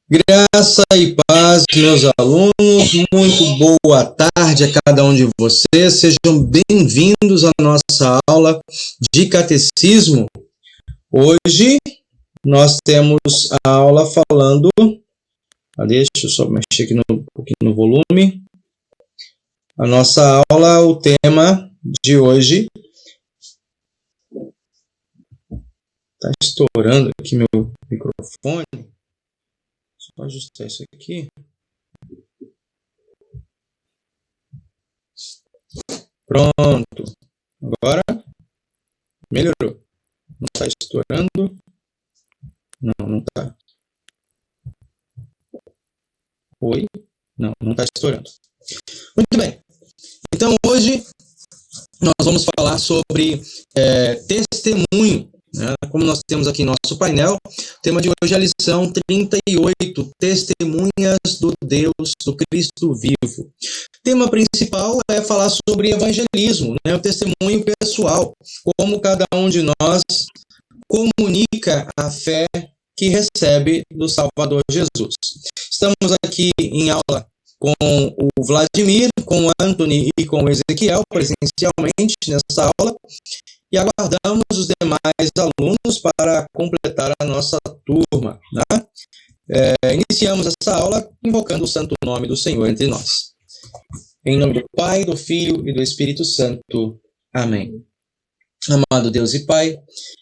Graça e paz, meus alunos, muito boa tarde a cada um de vocês, sejam bem-vindos à nossa aula de catecismo. Hoje nós temos a aula falando, deixa eu só mexer aqui um pouquinho no volume, a nossa aula, o tema de hoje, está estourando aqui meu microfone. Vou ajustar isso aqui. Pronto. Agora melhorou. Não está estourando. Não está. Oi? Não está estourando. Muito bem. Então hoje nós vamos falar sobre testemunho. Como nós temos aqui nosso painel, o tema de hoje é a lição 38, Testemunhas do Deus, do Cristo vivo. O tema principal é falar sobre evangelismo, o testemunho pessoal, como cada um de nós comunica a fé que recebe do Salvador Jesus. Estamos aqui em aula com o Vladimir, com o Anthony e com o Ezequiel, presencialmente nessa aula, e aguardamos os demais alunos para completar a nossa turma. Iniciamos essa aula invocando o santo nome do Senhor entre nós. Em nome do Pai, do Filho e do Espírito Santo. Amém. Amado Deus e Pai,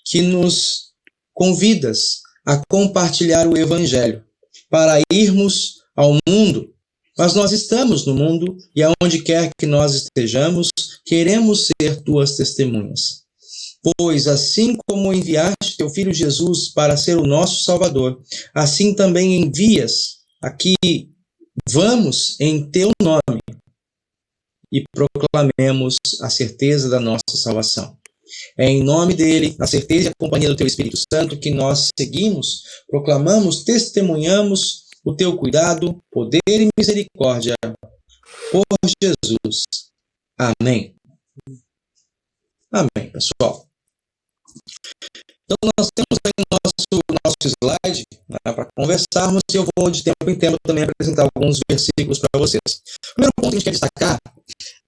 que nos convidas a compartilhar o Evangelho, para irmos ao mundo, mas nós estamos no mundo e aonde quer que nós estejamos, queremos ser tuas testemunhas. Pois assim como enviaste teu Filho Jesus para ser o nosso Salvador, assim também envias aqui, vamos em teu nome e proclamemos a certeza da nossa salvação. É em nome dele, na certeza e a companhia do teu Espírito Santo, que nós seguimos, proclamamos, testemunhamos o teu cuidado, poder e misericórdia por Jesus. Amém. Amém, pessoal. Então, nós temos aí o nosso slide para conversarmos e eu vou de tempo em tempo também apresentar alguns versículos para vocês. O primeiro ponto que a gente quer destacar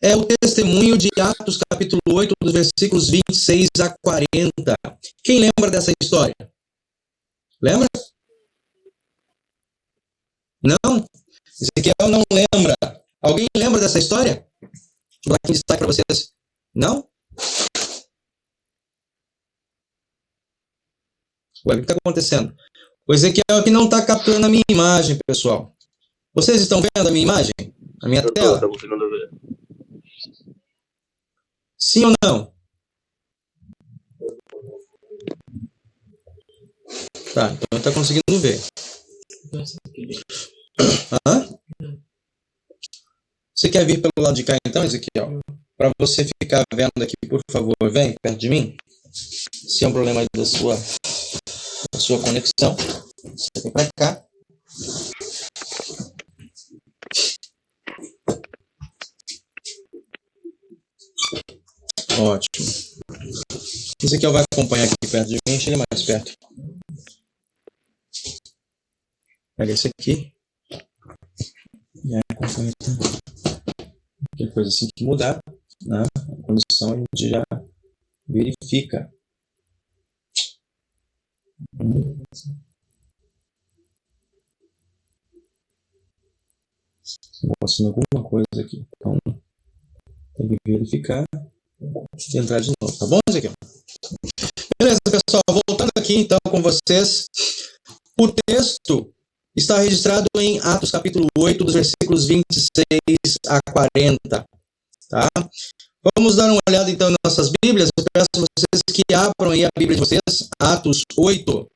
é o testemunho de Atos capítulo 8, dos versículos 26 a 40. Quem lembra dessa história? Lembra? Não? Ezequiel não lembra. Alguém lembra dessa história? Vou dar destaque para vocês. Não? O que está acontecendo? O Ezequiel aqui não está capturando a minha imagem, pessoal. Vocês estão vendo a minha imagem? A minha tela? Estou conseguindo ver. Sim ou não? Tá, então está conseguindo ver. Você quer vir pelo lado de cá então, Ezequiel? Para você ficar vendo aqui, por favor, vem perto de mim. Se é um problema da sua conexão, você vem para cá. Ótimo. Ezequiel vai acompanhar aqui perto de mim, chega mais perto. Pega esse aqui. E aí acompanha. Qualquer coisa assim que mudar, a condição a gente já verifica. Estou mostrando alguma coisa aqui. Então, tem que verificar e entrar de novo. Tá bom, Ezequiel? Beleza, pessoal. Voltando aqui, então, com vocês. O texto está registrado em Atos, capítulo 8, dos versículos 26 a 40. Tá? Vamos dar uma olhada, então, nas nossas Bíblias. Eu peço a vocês que abram aí a Bíblia de vocês. Atos 8.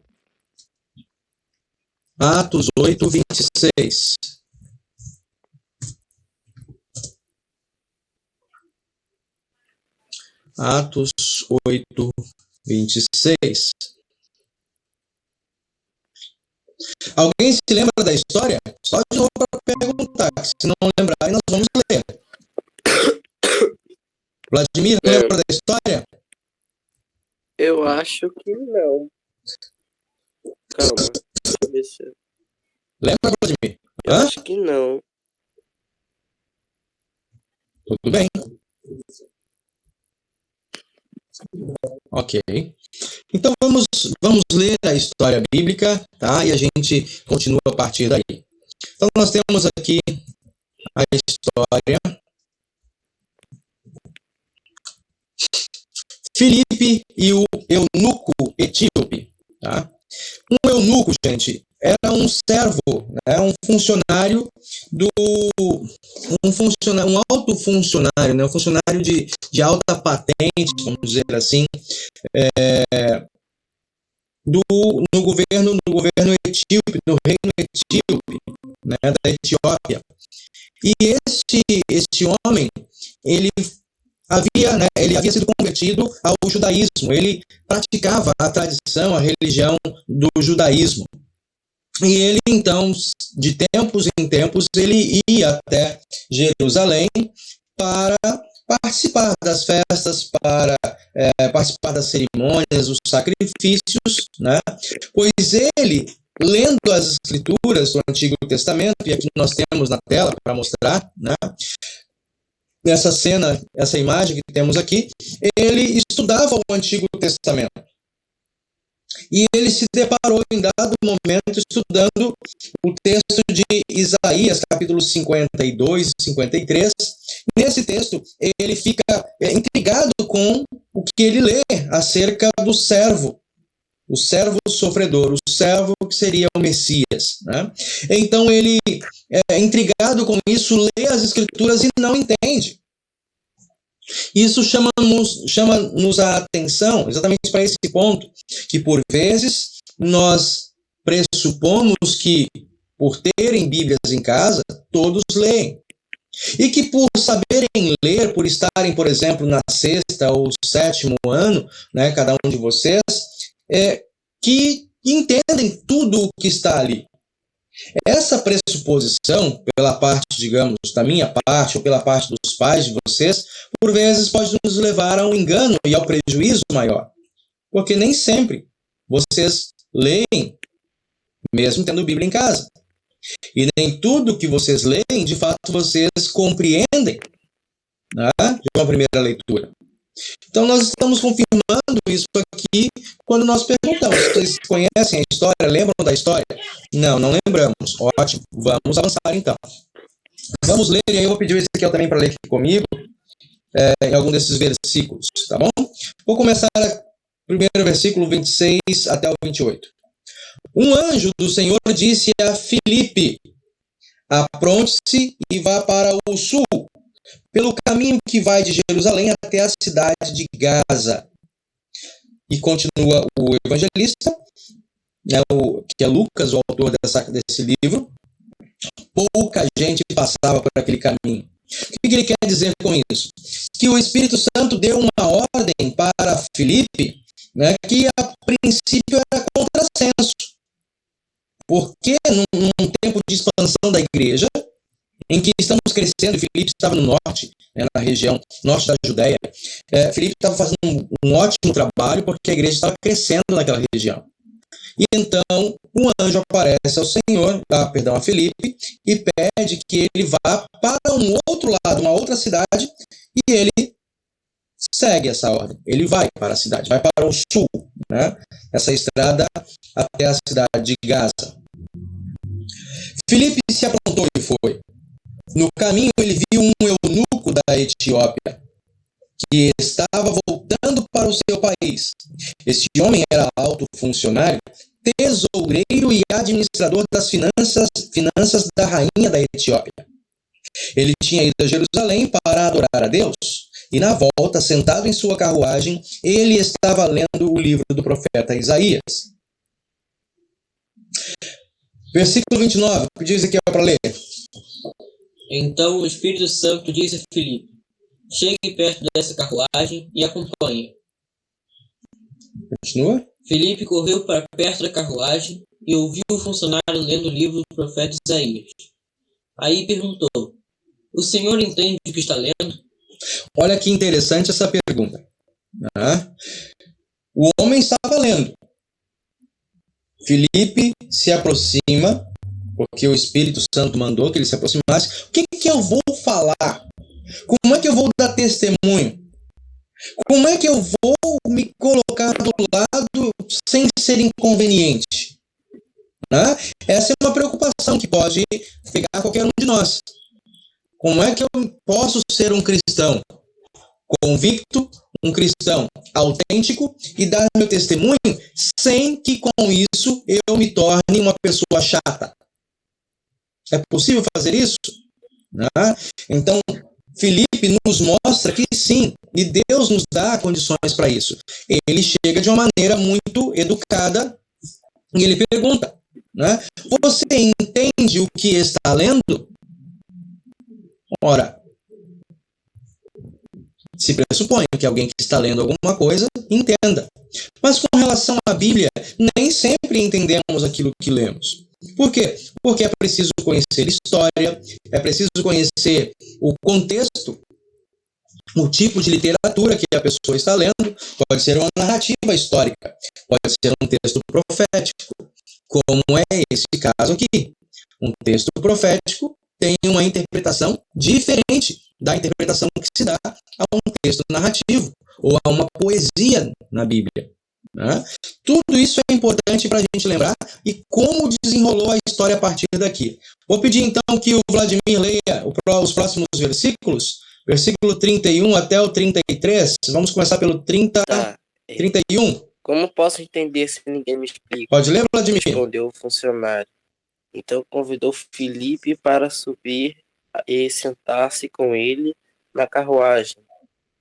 Atos 8, 26. Atos 8, 26. Alguém se lembra da história? Só de novo para perguntar. Se não lembrar, nós vamos ler. Vladimir, lembra da história? Eu acho que não. Calma. Deixa eu ver se... Lembra, Vladimir? Eu Hã? acho que não. Tudo bem. Ok. Então vamos ler a história bíblica, tá? E a gente continua a partir daí. Então nós temos aqui a história. Filipe e o eunuco etíope, tá? Um eunuco, gente, era um servo, né? Um funcionário um alto funcionário, né? Um funcionário de alta patente, vamos dizer assim, no governo etíope, no reino etíope, né? Da Etiópia. E este homem, ele havia sido convertido ao judaísmo. Ele praticava a tradição, a religião do judaísmo. E ele, então, de tempos em tempos, ele ia até Jerusalém para participar das festas, para participar das cerimônias, dos sacrifícios, né? Pois ele, lendo as escrituras do Antigo Testamento, e aqui nós temos na tela para mostrar, né? Nessa cena, essa imagem que temos aqui, ele estudava o Antigo Testamento. E ele se deparou em dado momento estudando o texto de Isaías, capítulos 52 e 53. Nesse texto, ele fica intrigado com o que ele lê acerca do servo, o servo sofredor, o servo que seria o Messias, né? Então ele, intrigado com isso, lê as escrituras e não entende. Isso chama-nos a atenção exatamente para esse ponto, que por vezes nós pressupomos que, por terem Bíblias em casa, todos leem. E que por saberem ler, por estarem, por exemplo, na sexta ou sétimo ano, né, cada um de vocês, que entendem tudo o que está ali. Essa pressuposição, pela parte, digamos, da minha parte, ou pela parte dos pais de vocês, por vezes pode nos levar a um engano e ao prejuízo maior. Porque nem sempre vocês leem, mesmo tendo Bíblia em casa. E nem tudo que vocês leem, de fato, vocês compreendem, né, de uma primeira leitura. Então, nós estamos confirmando isso aqui quando nós perguntamos. Vocês conhecem a história? Lembram da história? Não lembramos. Ótimo. Vamos avançar, então. Vamos ler, e aí eu vou pedir o Ezequiel também para ler aqui comigo, em algum desses versículos, tá bom? Vou começar primeiro versículo 26 até o 28. Um anjo do Senhor disse a Filipe: apronte-se e vá para o sul, pelo caminho que vai de Jerusalém até a cidade de Gaza. E continua o evangelista, né, que é Lucas, o autor desse livro. Pouca gente passava por aquele caminho. O que ele quer dizer com isso? Que o Espírito Santo deu uma ordem para Filipe, né, que a princípio era contrassenso. Porque num tempo de expansão da igreja, em que estamos crescendo, e Filipe estava no norte, né, na região norte da Judéia, Filipe estava fazendo um ótimo trabalho, porque a igreja estava crescendo naquela região. E então, um anjo aparece a Filipe, e pede que ele vá para um outro lado, uma outra cidade, e ele segue essa ordem. Ele vai para a cidade, vai para o sul, né, essa estrada até a cidade de Gaza. Filipe se aprontou e foi. No caminho, ele viu um eunuco da Etiópia, que estava voltando para o seu país. Este homem era alto funcionário, tesoureiro e administrador das finanças da rainha da Etiópia. Ele tinha ido a Jerusalém para adorar a Deus, e na volta, sentado em sua carruagem, ele estava lendo o livro do profeta Isaías. Versículo 29, que diz aqui para ler. Então o Espírito Santo disse a Filipe: chegue perto dessa carruagem e acompanhe. Continua. Filipe correu para perto da carruagem e ouviu o funcionário lendo o livro do profeta Isaías. Aí perguntou: o senhor entende o que está lendo? Olha que interessante essa pergunta. O homem estava lendo. Filipe se aproxima, porque o Espírito Santo mandou que ele se aproximasse. O que eu vou falar? Como é que eu vou dar testemunho? Como é que eu vou me colocar do lado sem ser inconveniente? Né? Essa é uma preocupação que pode pegar qualquer um de nós. Como é que eu posso ser um cristão convicto, um cristão autêntico e dar meu testemunho sem que com isso eu me torne uma pessoa chata? É possível fazer isso? Né? Então, Filipe nos mostra que sim, e Deus nos dá condições para isso. Ele chega de uma maneira muito educada e ele pergunta, né? Você entende o que está lendo? Ora, se pressupõe que alguém que está lendo alguma coisa entenda. Mas com relação à Bíblia, nem sempre entendemos aquilo que lemos. Por quê? Porque é preciso conhecer história, é preciso conhecer o contexto, o tipo de literatura que a pessoa está lendo. Pode ser uma narrativa histórica, pode ser um texto profético, como é esse caso aqui. Um texto profético tem uma interpretação diferente da interpretação que se dá a um texto narrativo ou a uma poesia na Bíblia. Né? Tudo isso é importante para a gente lembrar e como desenrolou a história a partir daqui. Vou pedir então que o Vladimir leia os próximos versículos, versículo 31 até o 33. Vamos começar pelo 31. Como posso entender se ninguém me explica? Pode ler, Vladimir? Respondeu o funcionário. Então convidou Filipe para subir e sentar-se com ele na carruagem.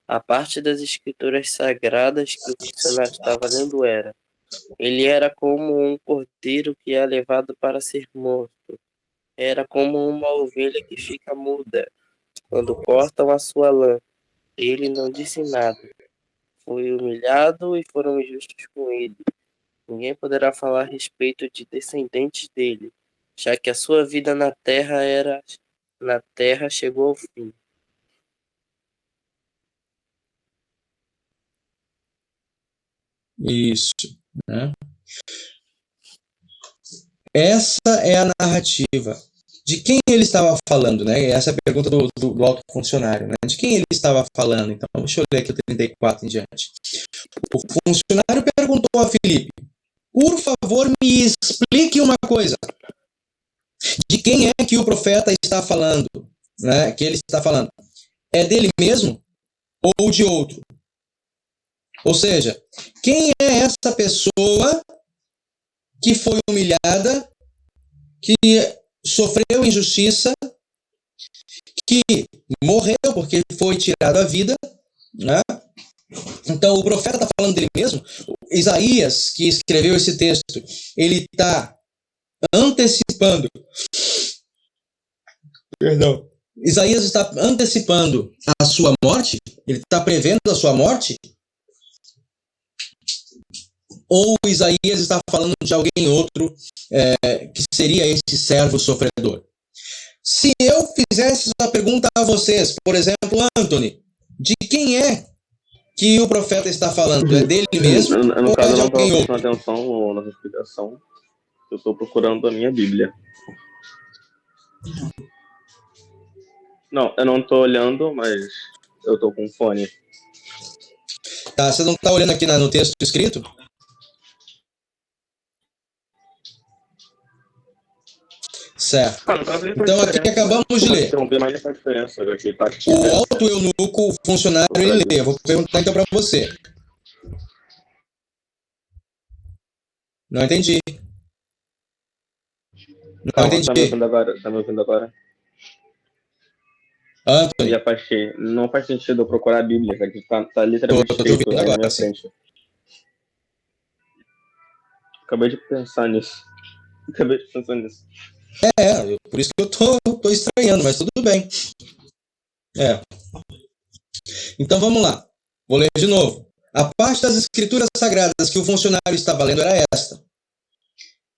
A parte das escrituras sagradas que o funcionário estava lendo era: ele era como um cordeiro que é levado para ser morto. Era como uma ovelha que fica muda quando cortam a sua lã. Ele não disse nada. Foi humilhado e foram injustos com ele. Ninguém poderá falar a respeito de descendentes dele, já que a sua vida na terra chegou ao fim. Isso, né? Essa é a narrativa. De quem ele estava falando, né? Essa é a pergunta do alto funcionário, né? De quem ele estava falando? Então, deixa eu ler aqui o 34 em diante. O funcionário perguntou a Filipe: por favor, me explique uma coisa. De quem é que o profeta está falando? Né? Que ele está falando? É dele mesmo ou de outro? Ou seja, quem é essa pessoa que foi humilhada, que sofreu injustiça, que morreu porque foi tirado a vida, né? Então o profeta está falando dele mesmo. Isaías, que escreveu esse texto, ele está antecipando. Perdão. Isaías está antecipando a sua morte? Ele está prevendo a sua morte? Ou Isaías está falando de alguém outro que seria esse servo sofredor? Se eu fizesse essa pergunta a vocês, por exemplo, Anthony, de quem é que o profeta está falando? É dele mesmo No ou caso, é eu de não estou alguém outro? prestando atenção na explicação. Eu estou procurando a minha Bíblia. Não, eu não estou olhando, mas eu estou com fone. Tá, você não está olhando aqui no texto escrito? Certo. Então aqui acabamos de ler. O alto eunuco, o funcionário, ele lê. Eu vou perguntar então para você. Não entendi. Não entendi. Tá me ouvindo agora? Tá me ouvindo agora? Anthony. Já passei. Não faz sentido eu procurar a Bíblia, já que tá literalmente escrito aí na minha frente. Acabei de pensar nisso. Por isso que eu tô estranhando, mas tudo bem. Então vamos lá. Vou ler de novo. A parte das escrituras sagradas que o funcionário estava lendo era esta.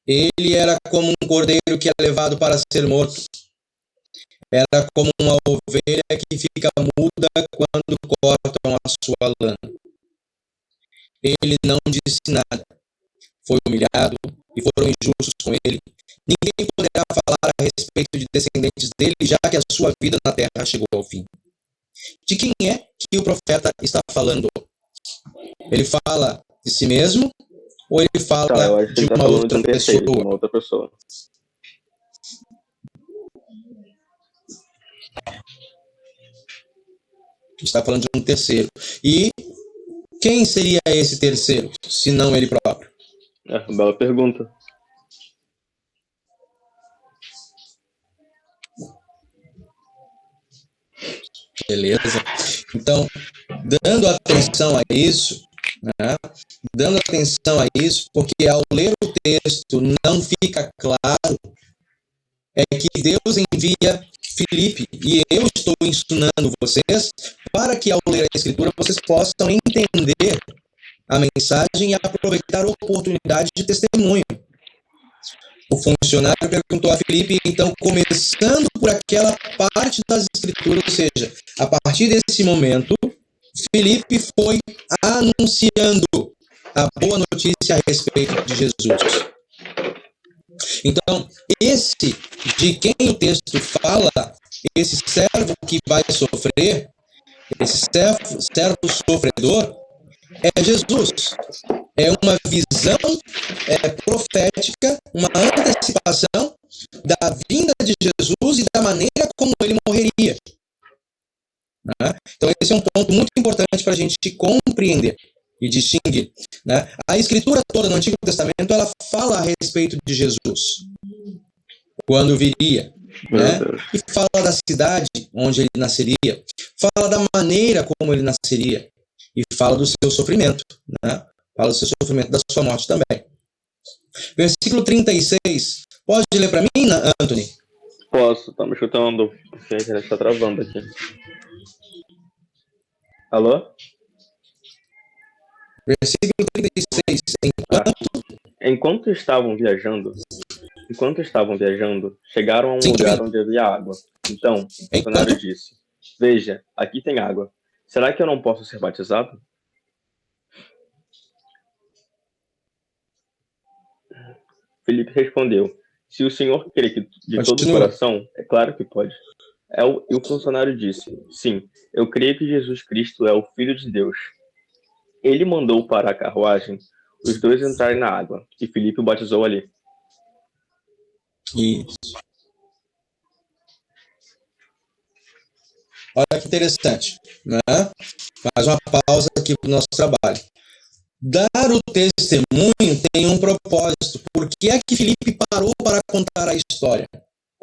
Ele era como um cordeiro que é levado para ser morto. Era como uma ovelha que fica muda quando cortam a sua lã. Ele não disse nada. foi humilhado e foram injustos com ele. Ninguém poderá falar a respeito de descendentes dele, já que a sua vida na terra chegou ao fim. De quem é que o profeta está falando? Ele fala de si mesmo ou ele fala eu acho que de ele tá uma falando outra de um terceiro, de pessoa? uma outra pessoa. Está falando de um terceiro. E quem seria esse terceiro, se não ele próprio? Bela pergunta. Beleza? Então, dando atenção a isso, né? Dando atenção a isso, porque ao ler o texto não fica claro, é que Deus envia Filipe e eu estou ensinando vocês para que ao ler a Escritura vocês possam entender a mensagem e aproveitar a oportunidade de testemunho. O funcionário perguntou a Filipe, então, começando por aquela parte das Escrituras, ou seja, a partir desse momento, Filipe foi anunciando a boa notícia a respeito de Jesus. Então, esse de quem o texto fala, esse servo que vai sofrer, esse servo sofredor, é Jesus. É uma visão profética, uma antecipação da vinda de Jesus e da maneira como ele morreria. Né? Então, esse é um ponto muito importante para a gente compreender e distinguir. Né? A Escritura toda no Antigo Testamento, ela fala a respeito de Jesus, quando viria. Né? E fala da cidade onde ele nasceria, fala da maneira como ele nasceria, e fala do seu sofrimento, né? Fala do seu sofrimento, da sua morte também. Versículo 36. Pode ler para mim, Anthony? Posso, tá me chutando, porque a internet está travando aqui. Alô? Versículo 36. Enquanto estavam viajando, chegaram a um lugar onde havia água. Então, o funcionário disse: Veja, aqui tem água. Será que eu não posso ser batizado? Filipe respondeu: Se o senhor crê que de todo o coração, é claro que pode. E o funcionário disse: Sim, eu creio que Jesus Cristo é o Filho de Deus. Ele mandou parar a carruagem, os dois entrarem na água, e Filipe o batizou ali. Isso. Olha que interessante, né? Faz uma pausa aqui para o nosso trabalho. Dar o testemunho tem um propósito. Por que é que Filipe parou para contar a história?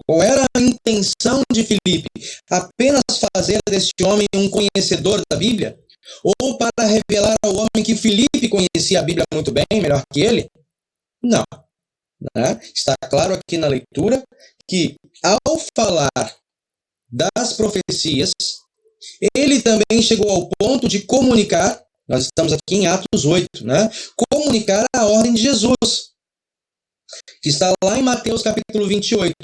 Qual era a intenção de Filipe? Apenas fazer deste homem um conhecedor da Bíblia? Ou para revelar ao homem que Filipe conhecia a Bíblia muito bem, melhor que ele? Não. Né? Está claro aqui na leitura que, ao falar das profecias, ele também chegou ao ponto de comunicar, nós estamos aqui em Atos 8, né? Comunicar a ordem de Jesus, que está lá em Mateus capítulo 28.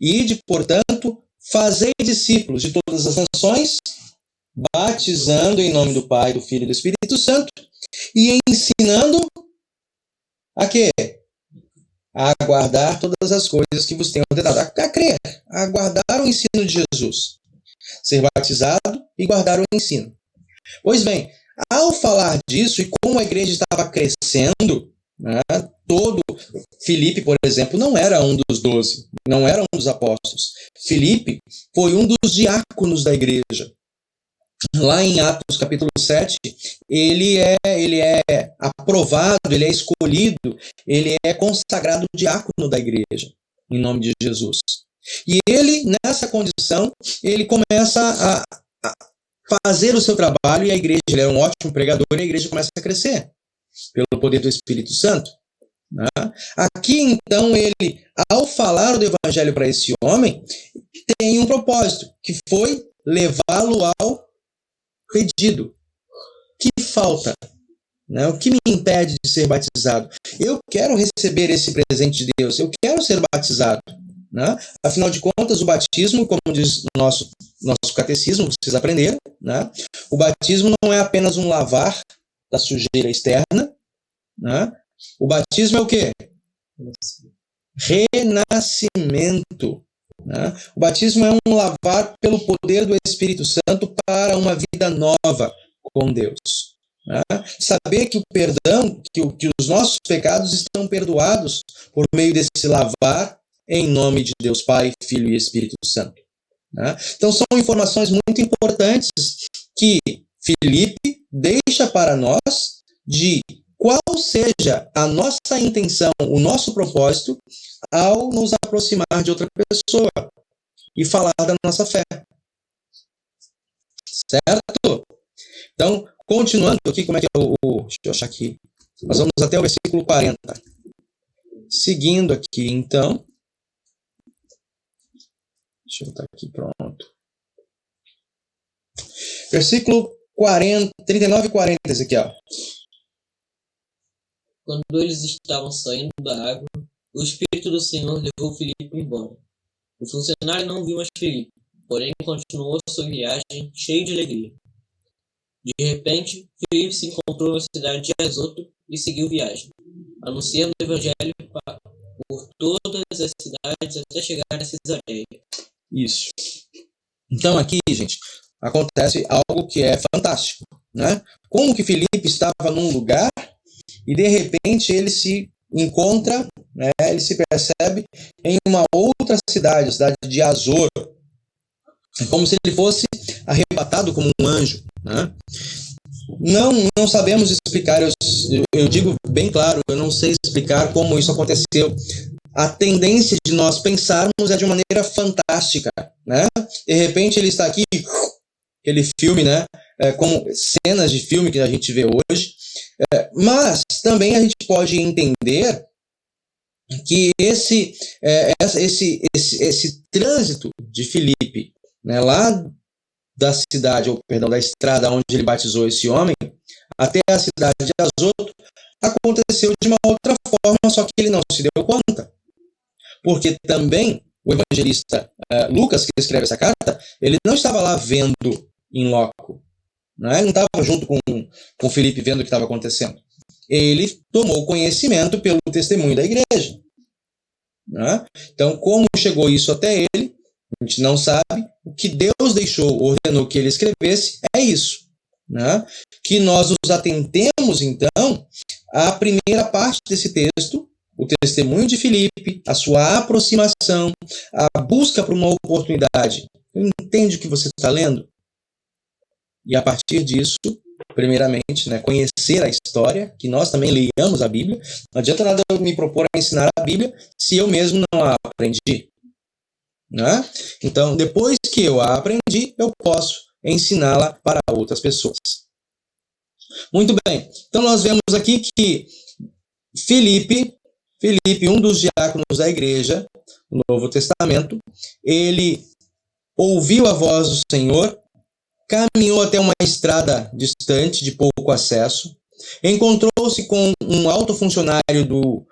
Ide, portanto, fazei discípulos de todas as nações, batizando em nome do Pai, do Filho e do Espírito Santo, e ensinando a quê? A guardar todas as coisas que vos tenho ordenado, a crer, a guardar o ensino de Jesus, ser batizado e guardar o ensino. Pois bem, ao falar disso, e como a igreja estava crescendo, né, Filipe, por exemplo, não era um dos 12, não era um dos apóstolos. Filipe foi um dos diáconos da igreja. Lá em Atos capítulo 7, ele é aprovado, ele é escolhido, ele é consagrado diácono da igreja, em nome de Jesus. E ele, nessa condição, ele começa a fazer o seu trabalho, e a igreja, ele é um ótimo pregador, e a igreja começa a crescer, pelo poder do Espírito Santo. Né? Aqui, então, ele, ao falar do evangelho para esse homem, tem um propósito, que foi levá-lo ao pedido. O que falta? Né? O que me impede de ser batizado? Eu quero receber esse presente de Deus, eu quero ser batizado. Né? Afinal de contas, o batismo, como diz o nosso catecismo, vocês aprenderam, né? O batismo não é apenas um lavar da sujeira externa, né? O batismo é o quê? Renascimento. Né? O batismo é um lavar pelo poder do Espírito Santo para uma vida nova com Deus. Né? Saber que o perdão, que os nossos pecados estão perdoados por meio desse lavar em nome de Deus Pai, Filho e Espírito Santo. Né? Então são informações muito importantes que Filipe deixa para nós de qual seja a nossa intenção, o nosso propósito ao nos aproximar de outra pessoa e falar da nossa fé. Certo? Então, continuando aqui, como é que é deixa eu achar aqui. Nós vamos até o versículo 40. Seguindo aqui, então. Deixa eu botar aqui, pronto. Versículo 40, 39 e 40, Ezequiel. Quando eles estavam saindo da água, o Espírito do Senhor levou Filipe embora. O funcionário não viu mais Filipe, porém continuou sua viagem cheio de alegria. De repente, Filipe se encontrou na cidade de Azoto e seguiu viagem, anunciando o evangelho por todas as cidades até chegar a Cesareia. Isso. Então aqui, gente, acontece algo que é fantástico, né? Como que Filipe estava num lugar e de repente ele se encontra, né, ele se percebe em uma outra cidade, a cidade de Azor. É como se ele fosse arrebatado como um anjo. Né? Não sabemos explicar, eu digo bem claro, eu não sei explicar como isso aconteceu. A tendência de nós pensarmos é de uma maneira fantástica. Né? De repente ele está aqui, aquele filme, né? Como cenas de filme que a gente vê hoje. Mas também a gente pode entender que esse trânsito de Filipe, né, lá da cidade, ou perdão, da estrada onde ele batizou esse homem, até a cidade de Azoto, aconteceu de uma outra forma, só que ele não se deu conta. Porque também o evangelista Lucas, que escreve essa carta, ele não estava lá vendo em loco. Né? Ele não estava junto com Filipe vendo o que estava acontecendo. Ele tomou conhecimento pelo testemunho da igreja. Né? Então, como chegou isso até ele, a gente não sabe. O que Deus ordenou que ele escrevesse é isso. Né? Que nós nos atentemos, então, à primeira parte desse texto, o testemunho de Filipe, a sua aproximação, a busca por uma oportunidade. Entende o que você está lendo? E a partir disso, primeiramente, né, conhecer a história, que nós também leiamos a Bíblia. Não adianta nada eu me propor a ensinar a Bíblia se eu mesmo não a aprendi. Né? Então, depois que eu a aprendi, eu posso ensiná-la para outras pessoas. Muito bem. Então, nós vemos aqui que Filipe, um dos diáconos da igreja, no Novo Testamento, ele ouviu a voz do Senhor, caminhou até uma estrada distante, de pouco acesso, encontrou-se com um alto funcionário do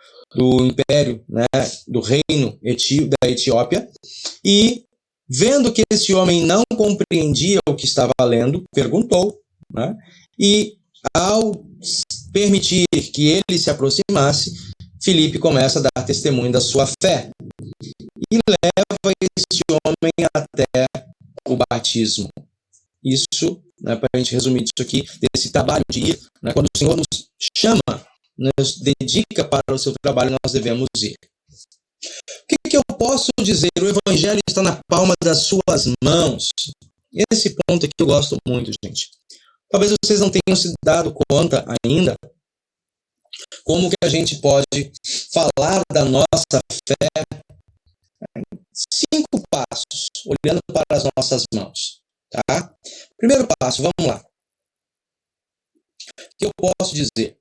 império, né, do reino da Etiópia, e, vendo que esse homem não compreendia o que estava lendo, perguntou, né, e, ao permitir que ele se aproximasse, Filipe começa a dar testemunho da sua fé e leva esse homem até o batismo. Isso, né, para a gente resumir isso aqui, desse trabalho de ir, né, quando o Senhor nos chama, nos dedica para o seu trabalho, nós devemos ir. O que eu posso dizer? O Evangelho está na palma das suas mãos. Esse ponto aqui eu gosto muito, gente. Talvez vocês não tenham se dado conta ainda como que a gente pode falar da nossa fé em 5 passos, olhando para as nossas mãos. Tá? Primeiro passo, vamos lá. O que eu posso dizer?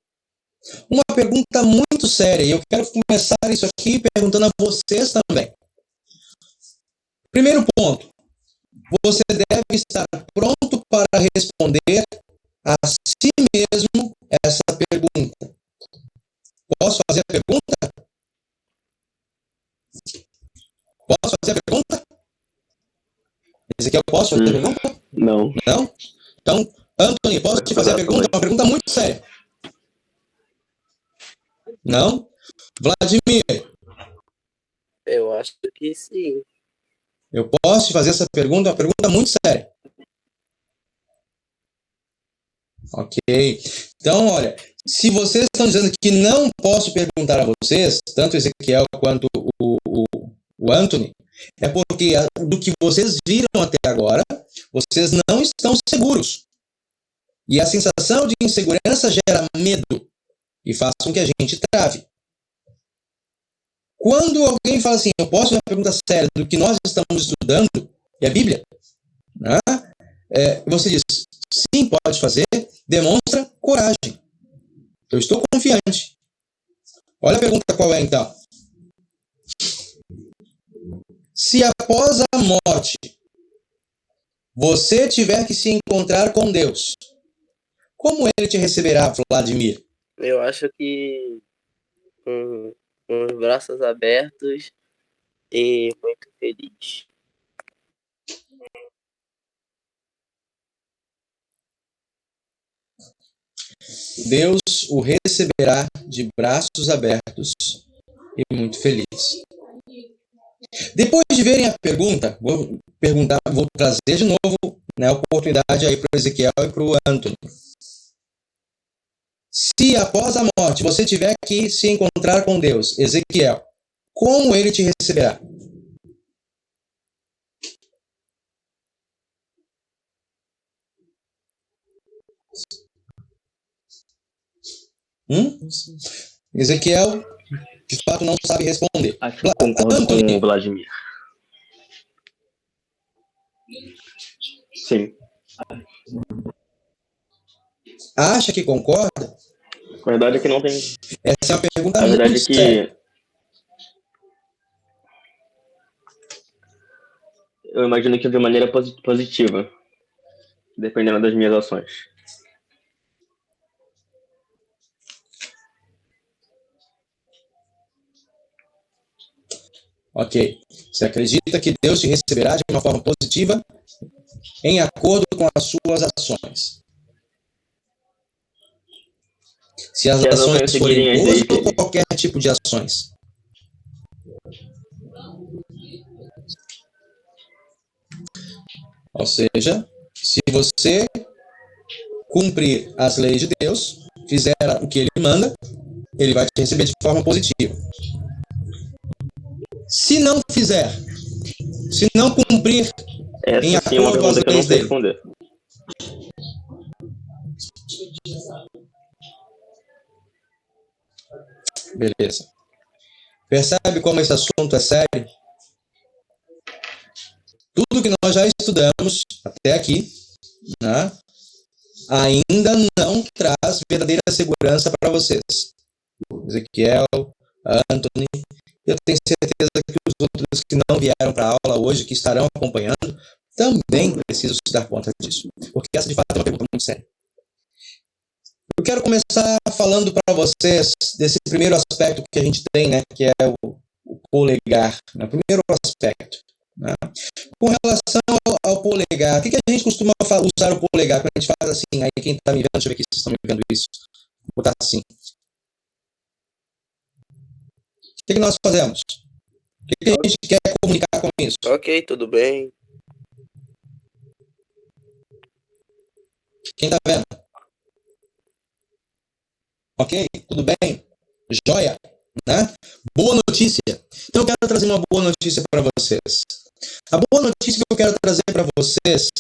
Uma pergunta muito séria, e eu quero começar isso aqui perguntando a vocês também. Primeiro ponto, você deve estar pronto para responder a si mesmo essa pergunta. Posso fazer a pergunta? Posso fazer a pergunta? Ezequiel, posso fazer a pergunta? Não. Não? Então, Anthony, posso te fazer a pergunta? É uma pergunta muito séria. Não? Vladimir, Eu acho que sim. eu posso te fazer essa pergunta? Uma pergunta muito séria. Ok. Então, olha, se vocês estão dizendo que não posso perguntar a vocês, tanto Ezequiel quanto o Anthony, é porque do que vocês viram até agora, vocês não estão seguros. E a sensação de insegurança gera medo e faz com que a gente trave. Quando alguém fala assim, eu posso fazer uma pergunta séria do que nós estamos estudando, é a Bíblia, né? Você diz, sim, pode fazer, demonstra coragem. Eu estou confiante. Olha a pergunta qual é então. Se após a morte você tiver que se encontrar com Deus, como ele te receberá, Vladimir? Eu acho que com os braços abertos e muito feliz. Deus o receberá de braços abertos e muito feliz. Depois de verem a pergunta, vou trazer de novo, né, a oportunidade aí para o Ezequiel e para o Anthony. Se após a morte você tiver que se encontrar com Deus, Ezequiel, como ele te receberá? Ezequiel, de fato, não sabe responder. Acho que eu concordo com o Vladimir. Sim. Acha que concorda? A verdade é que não tem. Essa é uma pergunta A verdade é muito que séria. eu imagino que de maneira positiva, dependendo das minhas ações. Ok. Você acredita que Deus te receberá de uma forma positiva em acordo com as suas ações? Se as ações forem boas ou qualquer tipo de ações? Ou seja, se você cumprir as leis de Deus, fizer o que ele manda, ele vai te receber de forma positiva. Se não fizer, se não cumprir em acordo com as leis dele, beleza. Percebe como esse assunto é sério? Tudo que nós já estudamos até aqui, né, ainda não traz verdadeira segurança para vocês. Ezequiel, Anthony, eu tenho certeza que os outros que não vieram para a aula hoje, que estarão acompanhando, também precisam se dar conta disso. Porque essa, de fato, é uma pergunta muito séria. Eu quero começar falando para vocês desse primeiro aspecto que a gente tem, né, que é o polegar, né, o primeiro aspecto. Né? Com relação ao polegar, o que a gente costuma usar o polegar? Quando a gente faz assim, aí quem está me vendo, deixa eu ver aqui se estão me vendo isso. Vou botar assim. O que nós fazemos? O que a gente quer comunicar com isso? Ok, tudo bem. Quem está vendo? Ok, tudo bem? Joia, né? Boa notícia. Então eu quero trazer uma boa notícia para vocês. A boa notícia que eu quero trazer para vocês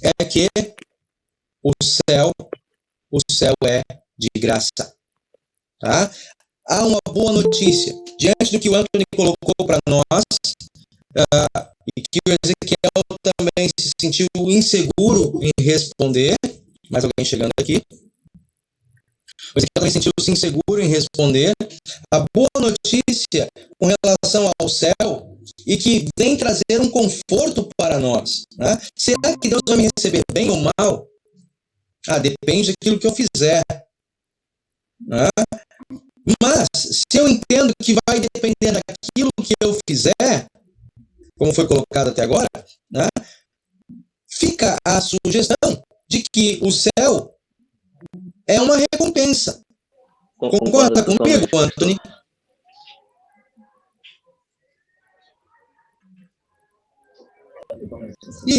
é que o céu é de graça. Tá? Há uma boa notícia. Diante do que o Anthony colocou para nós, e que o Ezequiel também se sentiu inseguro em responder, mais alguém chegando aqui, o Ezequiel também sentiu-se inseguro em responder, a boa notícia com relação ao céu e que vem trazer um conforto para nós. Né? Será que Deus vai me receber bem ou mal? Depende daquilo que eu fizer. Né? Mas, se eu entendo que vai depender daquilo que eu fizer, como foi colocado até agora, né, fica a sugestão de que o céu é uma recompensa. Concorda comigo, totalmente. Anthony?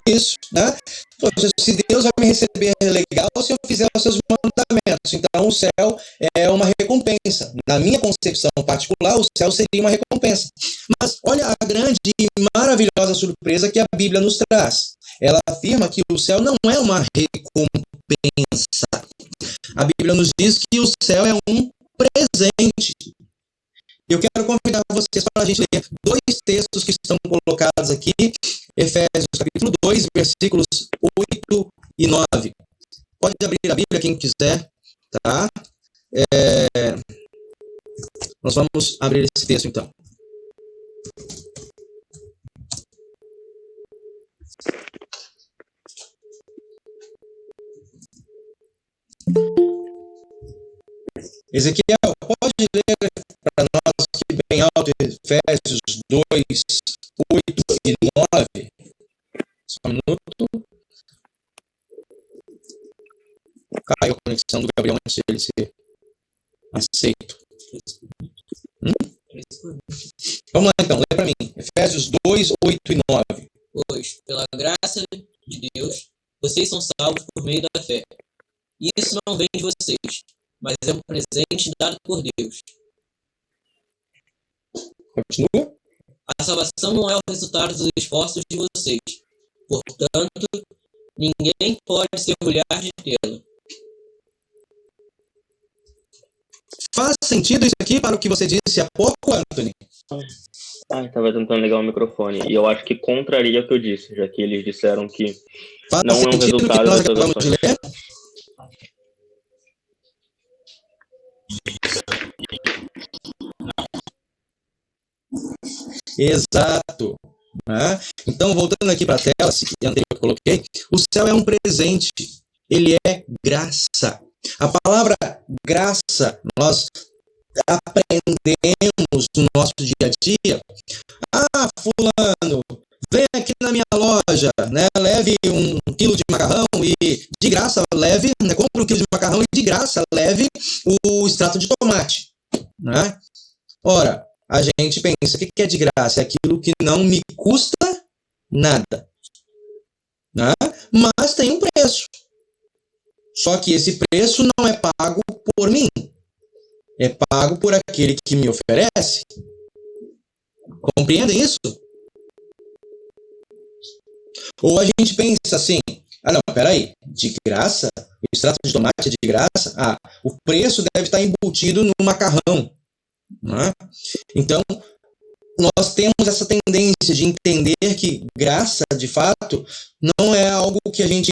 Isso, né? Poxa, se Deus vai me receber legal se eu fizer os seus mandamentos. Então, o céu é uma recompensa. Na minha concepção particular, o céu seria uma recompensa. Mas olha a grande e maravilhosa surpresa que a Bíblia nos traz. Ela afirma que o céu não é uma recompensa. A Bíblia nos diz que o céu é um presente. Eu quero convidar vocês para a gente ler dois textos que estão colocados aqui, Efésios capítulo 2, versículos 8 e 9. Pode abrir a Bíblia quem quiser, tá? Nós vamos abrir esse texto então. Ezequiel, pode ler para nós aqui bem alto Efésios 2, 8 e 9? Só um minuto. Caiu a conexão do Gabriel antes de ele ser aceito. Vamos lá então, lê para mim. Efésios 2, 8 e 9. Pois, pela graça de Deus, vocês são salvos por meio da fé. Isso não vem de vocês, mas é um presente dado por Deus. Continua. A salvação não é o resultado dos esforços de vocês. Portanto, ninguém pode se orgulhar de tê-la. Faz sentido isso aqui para o que você disse há pouco, Anthony? Estava tentando ligar o microfone. E eu acho que contraria o que eu disse, já que eles disseram que Faz não é um sentido o que resultado nós das acabamos de ações. ler? Exato. Né? Então, voltando aqui para a tela, que eu coloquei, o céu é um presente, ele é graça. A palavra graça, nós aprendemos no nosso dia a dia. Ah, fulano, vem aqui na minha loja, né? Leve 1 quilo de macarrão e de graça leve, né? Compre 1 quilo de macarrão e de graça leve o extrato de tomate, né? Ora, a gente pensa, o que é de graça? É aquilo que não me custa nada, né? Mas tem um preço. Só que esse preço não é pago por mim, é pago por aquele que me oferece. Compreendem isso? Ou a gente pensa assim, não, peraí, de graça? O extrato de tomate é de graça? O preço deve estar embutido no macarrão, né? Então, nós temos essa tendência de entender que graça, de fato, não é algo que a gente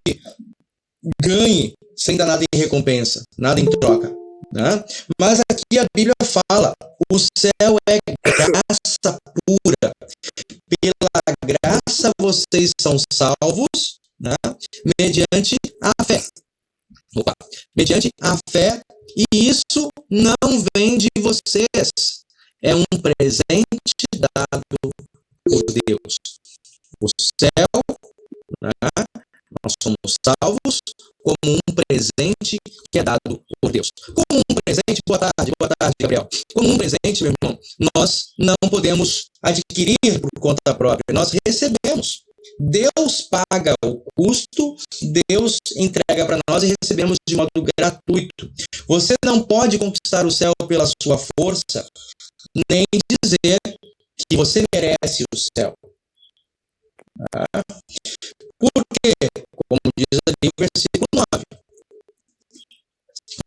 ganhe sem dar nada em recompensa, nada em troca, né? Mas aqui a Bíblia fala, o céu é graça pura. Pela graça vocês são salvos, né? Mediante a fé. Mediante a fé, e isso não vem de vocês. É um presente dado por Deus. O céu, né? Nós somos salvos como um presente que é dado por Deus. Como um presente, boa tarde, Gabriel. Como um presente, meu irmão, nós não podemos adquirir por conta própria, nós recebemos. Deus paga o custo, Deus entrega para nós e recebemos de modo gratuito. Você não pode conquistar o céu pela sua força, nem dizer que você merece o céu. Por quê? Como diz ali o versículo 9.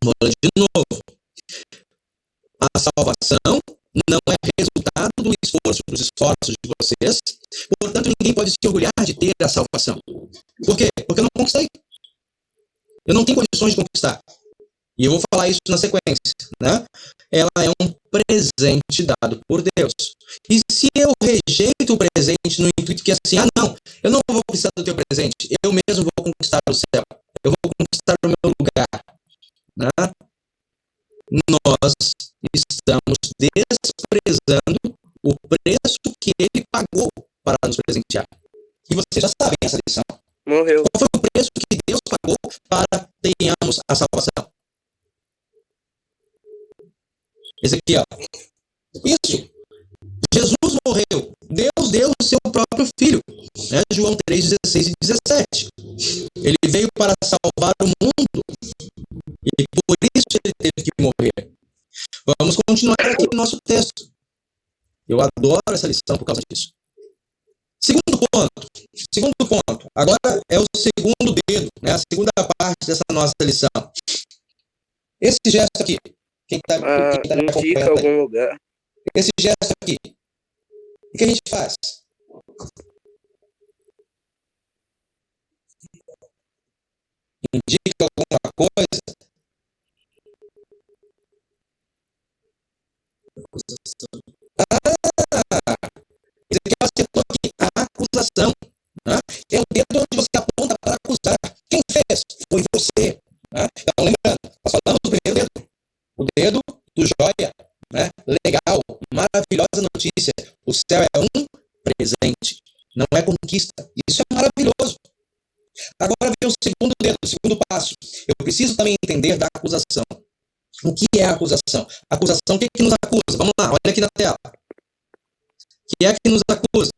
Vou ler de novo. A salvação não é resultado do esforço, dos esforços de vocês. Portanto, ninguém pode se orgulhar de ter a salvação. Por quê? Porque eu não conquistei. Eu não tenho condições de conquistar. E eu vou falar isso na sequência, né? Ela é um presente dado por Deus. E se eu rejeito o presente no intuito que assim, não, eu não vou conquistar o teu presente, eu mesmo vou conquistar o céu, eu vou conquistar o meu lugar, né? Nós estamos desprezando o preço que ele pagou para nos presentear. E vocês já sabem essa lição. Morreu. Qual foi o preço que Deus pagou para tenhamos a salvação? Ezequiel. Isso. Jesus morreu. Deus deu o seu próprio filho. Né? João 3, 16 e 17. Ele veio para salvar o mundo. E por isso ele teve que morrer. Vamos continuar aqui no nosso texto. Eu adoro essa lição por causa disso. Segundo ponto. Agora é o segundo dedo, né? A segunda parte dessa nossa lição. Esse gesto aqui. Quem tá Indica algum lugar. Esse gesto aqui. O que a gente faz? Indica alguma coisa? Ezequiel acertou aqui a acusação. Né? É o dedo onde você aponta para acusar. Quem fez? Foi você. Né? Então, lembrando, nós falamos do primeiro dedo. O dedo do joia. Né? Legal, maravilhosa notícia. O céu é um presente, não é conquista. Isso é maravilhoso. Agora vem o segundo dedo, o segundo passo. Eu preciso também entender da acusação. O que é a acusação? A acusação, o que é que nos acusa? Vamos lá, olha aqui na tela. O que é que nos acusa?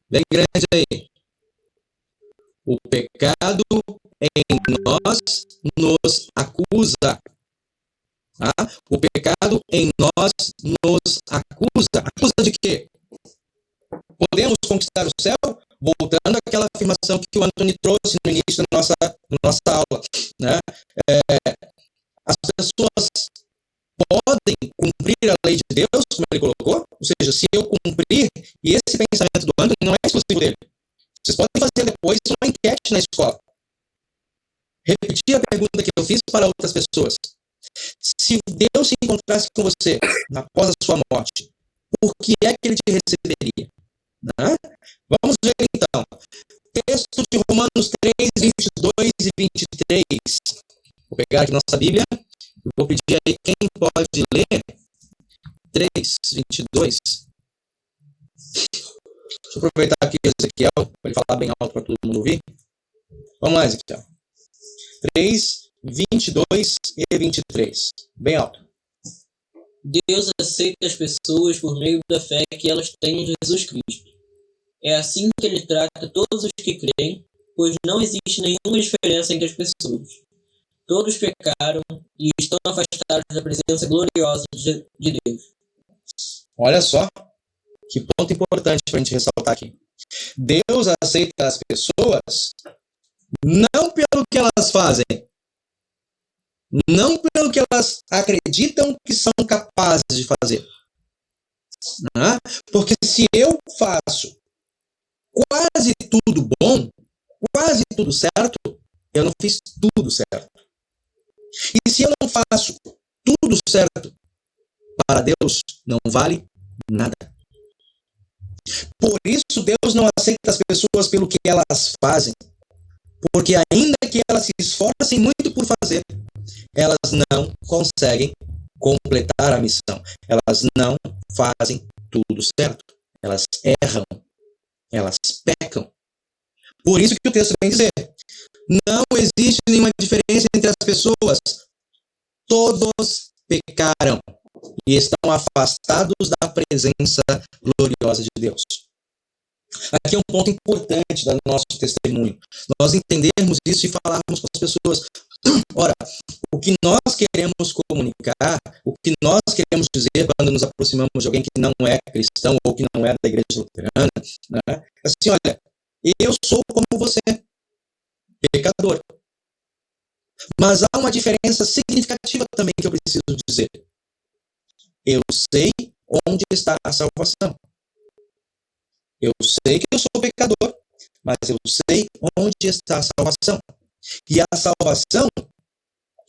Bem grande aí. O pecado em nós nos acusa. Tá? O pecado em nós nos acusa. Acusa de quê? Podemos conquistar o céu? Voltando àquela afirmação que o Antônio trouxe no início da nossa aula. Né? As pessoas podem cumprir a lei de Deus, como ele colocou, ou seja, se eu cumprir, e esse pensamento do Antônio não é exclusivo dele. Vocês podem fazer depois uma enquete na escola. Repetir a pergunta que eu fiz para outras pessoas. Se Deus se encontrasse com você após a sua morte, por que é que ele te receberia? Né? Vamos ver então. Texto de Romanos 3, 22 e 23. Vou pegar aqui nossa Bíblia e vou pedir aí quem pode ler. 3, 22. Deixa eu aproveitar aqui Ezequiel, para ele falar bem alto para todo mundo ouvir. Vamos lá, Ezequiel. 3, 22 e 23. Bem alto. Deus aceita as pessoas por meio da fé que elas têm em Jesus Cristo. É assim que ele trata todos os que creem, pois não existe nenhuma diferença entre as pessoas. Todos pecaram e estão afastados da presença gloriosa de Deus. Olha só, que ponto importante para a gente ressaltar aqui. Deus aceita as pessoas não pelo que elas fazem, não pelo que elas acreditam que são capazes de fazer. Né? Porque se eu faço quase tudo bom, quase tudo certo, eu não fiz tudo certo. E se eu não faço tudo certo, para Deus não vale nada. Por isso Deus não aceita as pessoas pelo que elas fazem. Porque ainda que elas se esforcem muito por fazer, elas não conseguem completar a missão. Elas não fazem tudo certo. Elas erram. Elas pecam. Por isso que o texto vem dizer: não existe nenhuma diferença entre as pessoas. Todos pecaram e estão afastados da presença gloriosa de Deus. Aqui é um ponto importante do nosso testemunho. Nós entendermos isso e falarmos com as pessoas. Ora, o que nós queremos comunicar, o que nós queremos dizer quando nos aproximamos de alguém que não é cristão ou que não é da igreja luterana, né? É assim, olha, eu sou como você, pecador. Mas há uma diferença significativa também que eu preciso dizer. Eu sei onde está a salvação. Eu sei que eu sou pecador, mas eu sei onde está a salvação. E a salvação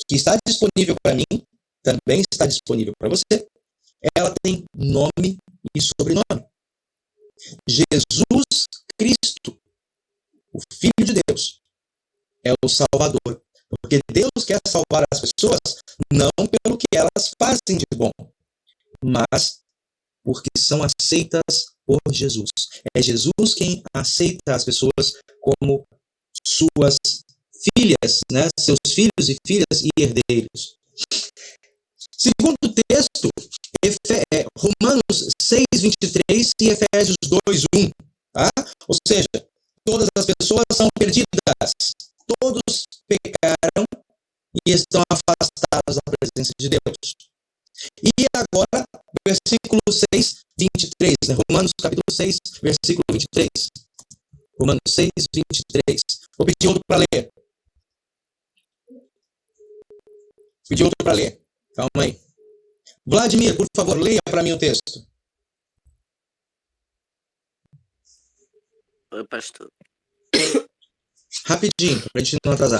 que está disponível para mim, também está disponível para você. Ela tem nome e sobrenome. Jesus Cristo, o Filho de Deus, é o Salvador. Porque Deus quer salvar as pessoas não pelo que elas fazem de bom, mas porque são aceitas por Jesus. É Jesus quem aceita as pessoas como suas filhas, né? Seus filhos e filhas e herdeiros. Segundo texto, Romanos 6:23 e Efésios 2:1. Tá? Ou seja, todas as pessoas são perdidas. Todos pecaram e estão afastados da presença de Deus. E agora, versículo 6:23, né? Romanos capítulo 6, versículo 23. Romanos 6:23. Vou pedir outro para ler. Pedir outro para ler. Calma aí. Vladimir, por favor, leia para mim o texto. Oi, pastor. Rapidinho, para a gente não atrasar.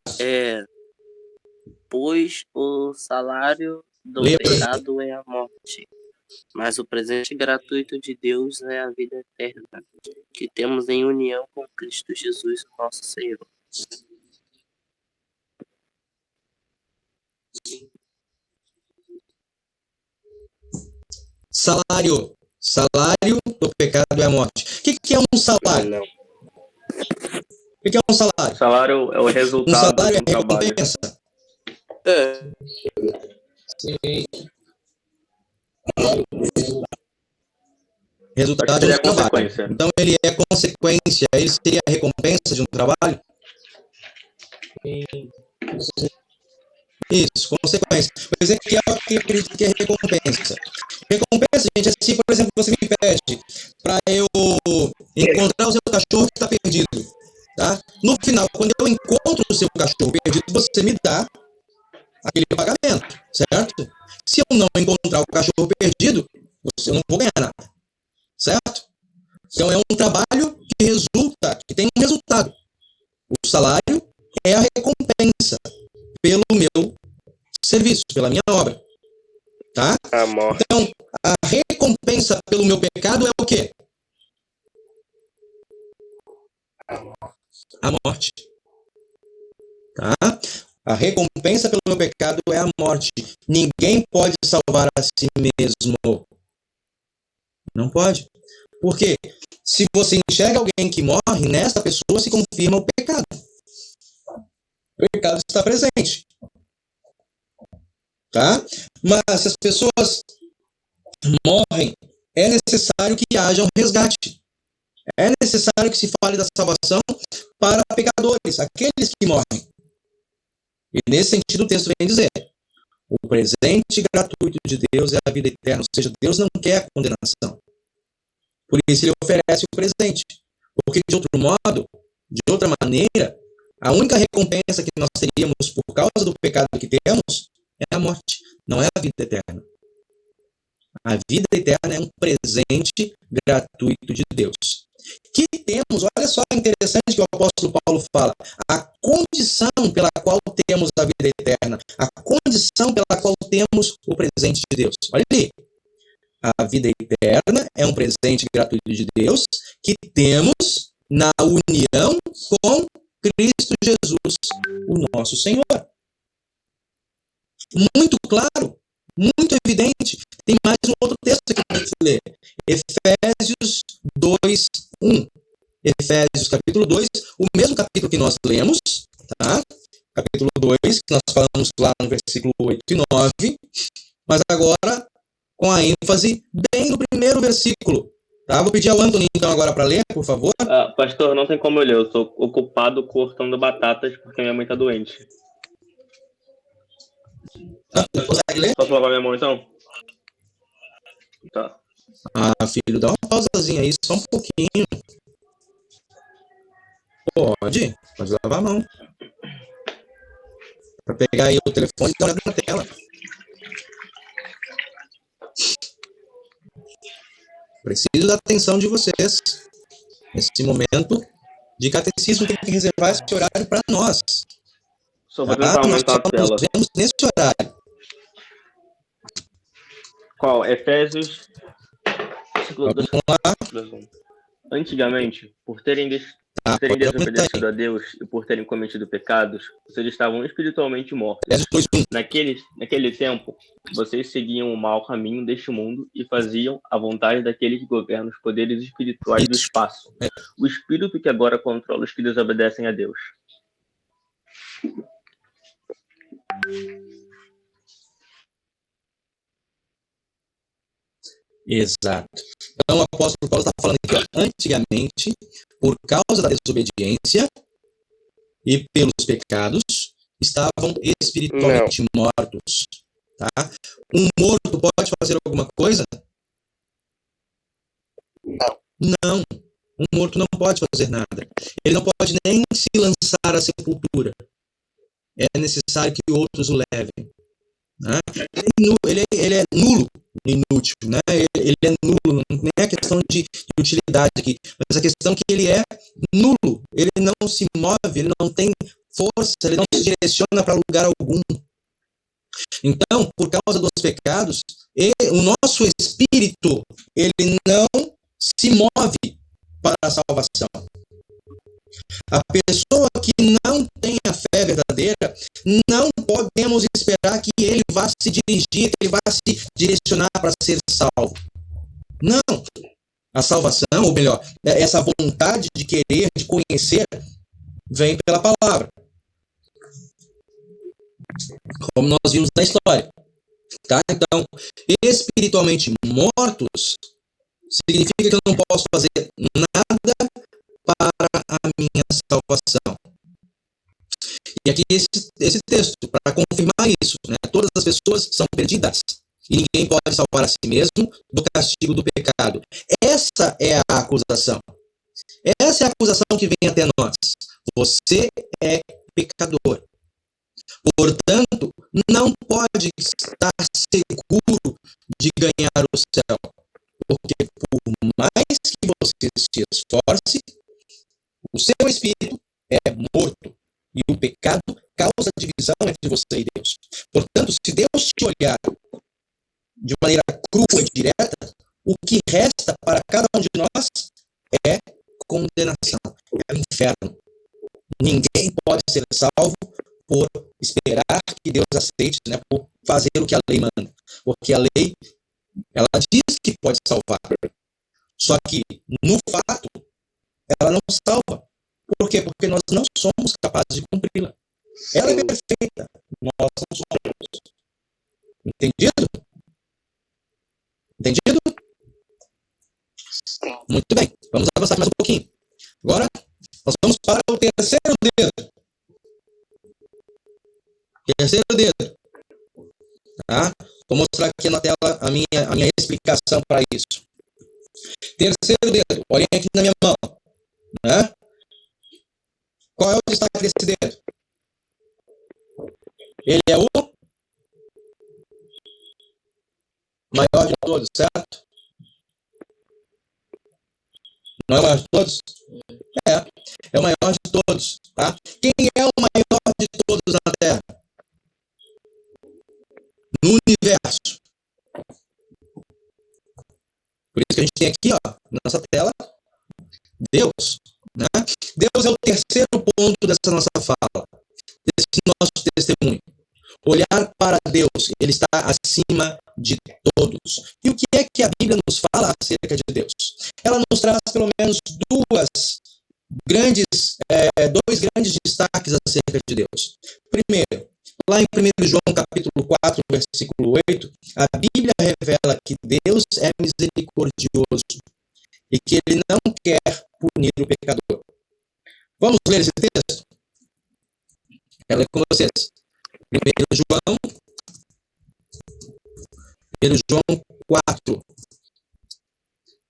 Pois o salário do Leia pra mim. pecado é a morte, mas o presente gratuito de Deus é a vida eterna, que temos em união com Cristo Jesus, nosso Senhor. Salário. Salário do pecado é a morte. O que é um salário? Não. O que é um salário? O salário é o Um resultado salário do é trabalho. recompensa. Sim. Resultado de Seria um a trabalho. consequência. Então ele é consequência, ele seria a recompensa de um trabalho? Isso, consequência. O Ezequiel que acredita que é recompensa. Recompensa, gente, é se, por exemplo, você me pede para eu encontrar o seu cachorro que está perdido. Tá? No final, quando eu encontro o seu cachorro perdido, você me dá aquele pagamento, certo? Se eu não encontrar o cachorro perdido, eu não vou ganhar nada, certo? Então é um trabalho que resulta, que tem um resultado. O salário é a recompensa pelo meu serviço, pela minha obra, tá? A morte. Então, a recompensa pelo meu pecado é o quê? A morte. Tá? A recompensa pelo meu pecado é a morte. Ninguém pode salvar a si mesmo. Não pode. Porque se você enxerga alguém que morre, nessa pessoa se confirma o pecado. O pecado está presente. Tá? Mas se as pessoas morrem, é necessário que haja um resgate. É necessário que se fale da salvação para pecadores, aqueles que morrem. E nesse sentido o texto vem dizer: o presente gratuito de Deus é a vida eterna. Ou seja, Deus não quer a condenação. Por isso ele oferece o presente. Porque de outro modo, de outra maneira, a única recompensa que nós teríamos por causa do pecado que temos é a morte, não é a vida eterna. A vida eterna é um presente gratuito de Deus. Que temos, olha só que interessante que o apóstolo Paulo fala, a condição pela qual temos a vida eterna, a condição pela qual temos o presente de Deus. Olha ali. A vida eterna é um presente gratuito de Deus que temos na união com Cristo Jesus, o nosso Senhor. Muito claro, muito evidente. Tem mais um outro texto aqui para você ler. Efésios 2:1. Efésios capítulo 2, o mesmo capítulo que nós lemos, tá? Capítulo 2, que nós falamos lá no versículo 8 e 9, mas agora com a ênfase bem no primeiro versículo. Tá? Vou pedir ao Anthony então agora para ler, por favor. Pastor, não tem como eu ler, eu estou ocupado cortando batatas porque minha mãe está doente. Você consegue ler? Posso lavar minha mão então? Tá. Filho, dá uma pausazinha aí, só um pouquinho. Pode lavar a mão. Para pegar aí o telefone e dar uma olhada na tela. Preciso da atenção de vocês. Nesse momento de catecismo, tem que reservar esse horário para nós. Só vou tentar Nós aumentar só a tela. nos vemos nesse horário. Qual? Efésios. Vamos lá. Antigamente, por terem Pode desobedecido a Deus e por terem cometido pecados, vocês estavam espiritualmente mortos. Efésios 2:1. Naquele tempo, vocês seguiam o mau caminho deste mundo e faziam a vontade daquele que governa os poderes espirituais do espaço, o espírito que agora controla os que desobedecem a Deus. Exato. Então o apóstolo Paulo está falando aqui, ó, antigamente, por causa da desobediência e pelos pecados, estavam espiritualmente mortos. Tá? Um morto pode fazer alguma coisa? Não. Um morto não pode fazer nada. Ele não pode nem se lançar à sepultura. É necessário que outros o levem. Né? Ele é nulo, inútil. Né? Ele é nulo, não é questão de utilidade aqui, mas a questão é que ele é nulo. Ele não se move, ele não tem força, ele não se direciona para lugar algum. Então, por causa dos pecados, o nosso espírito, ele não se move para a salvação. A pessoa que não tem a fé verdadeira, não podemos esperar que ele vá se dirigir, que ele vá se direcionar para ser salvo. Não. A salvação, ou melhor, essa vontade de querer, de conhecer, vem pela palavra. Como nós vimos na história. Tá? Então, espiritualmente mortos significa que eu não posso fazer nada para a minha salvação. E aqui esse texto, para confirmar isso, né? Todas as pessoas são perdidas e ninguém pode salvar a si mesmo do castigo do pecado. Essa é a acusação. Essa é a acusação que vem até nós. Você é pecador. Portanto, não pode estar seguro de ganhar o céu. Porque por mais que você se esforce, o seu espírito é morto. E o pecado causa divisão entre você e Deus. Portanto, se Deus te olhar de maneira crua e direta, o que resta para cada um de nós é condenação, é o inferno. Ninguém pode ser salvo por esperar que Deus aceite, né, por fazer o que a lei manda. Porque a lei, ela diz que pode salvar. Só que, no fato, ela não salva. Por quê? Porque nós não somos capazes de cumpri-la. Ela é perfeita, nós não somos. Entendido? Entendido? Muito bem, vamos avançar mais um pouquinho. Agora, nós vamos para o terceiro dedo. Terceiro dedo. Tá? Vou mostrar aqui na tela a minha explicação para isso. Terceiro dedo, olhem aqui na minha mão. Né? Qual é o destaque desse dedo? Ele é o maior de todos, certo? Não é o maior de todos? É o maior de todos. Tá? Quem é o maior de todos na Terra? No universo. Por isso que a gente tem aqui, ó, na nossa tela, Deus. Né? Deus é o terceiro ponto dessa nossa fala, desse nosso testemunho. Olhar para Deus, Ele está acima de todos. E o que é que a Bíblia nos fala acerca de Deus? Ela nos traz pelo menos dois grandes destaques acerca de Deus. Primeiro, lá em 1 João capítulo 4, versículo 8, a Bíblia revela que Deus é misericordioso e que Ele não quer punir o pecador. Vamos ler esse texto? Quero ler com vocês. 1 João 4.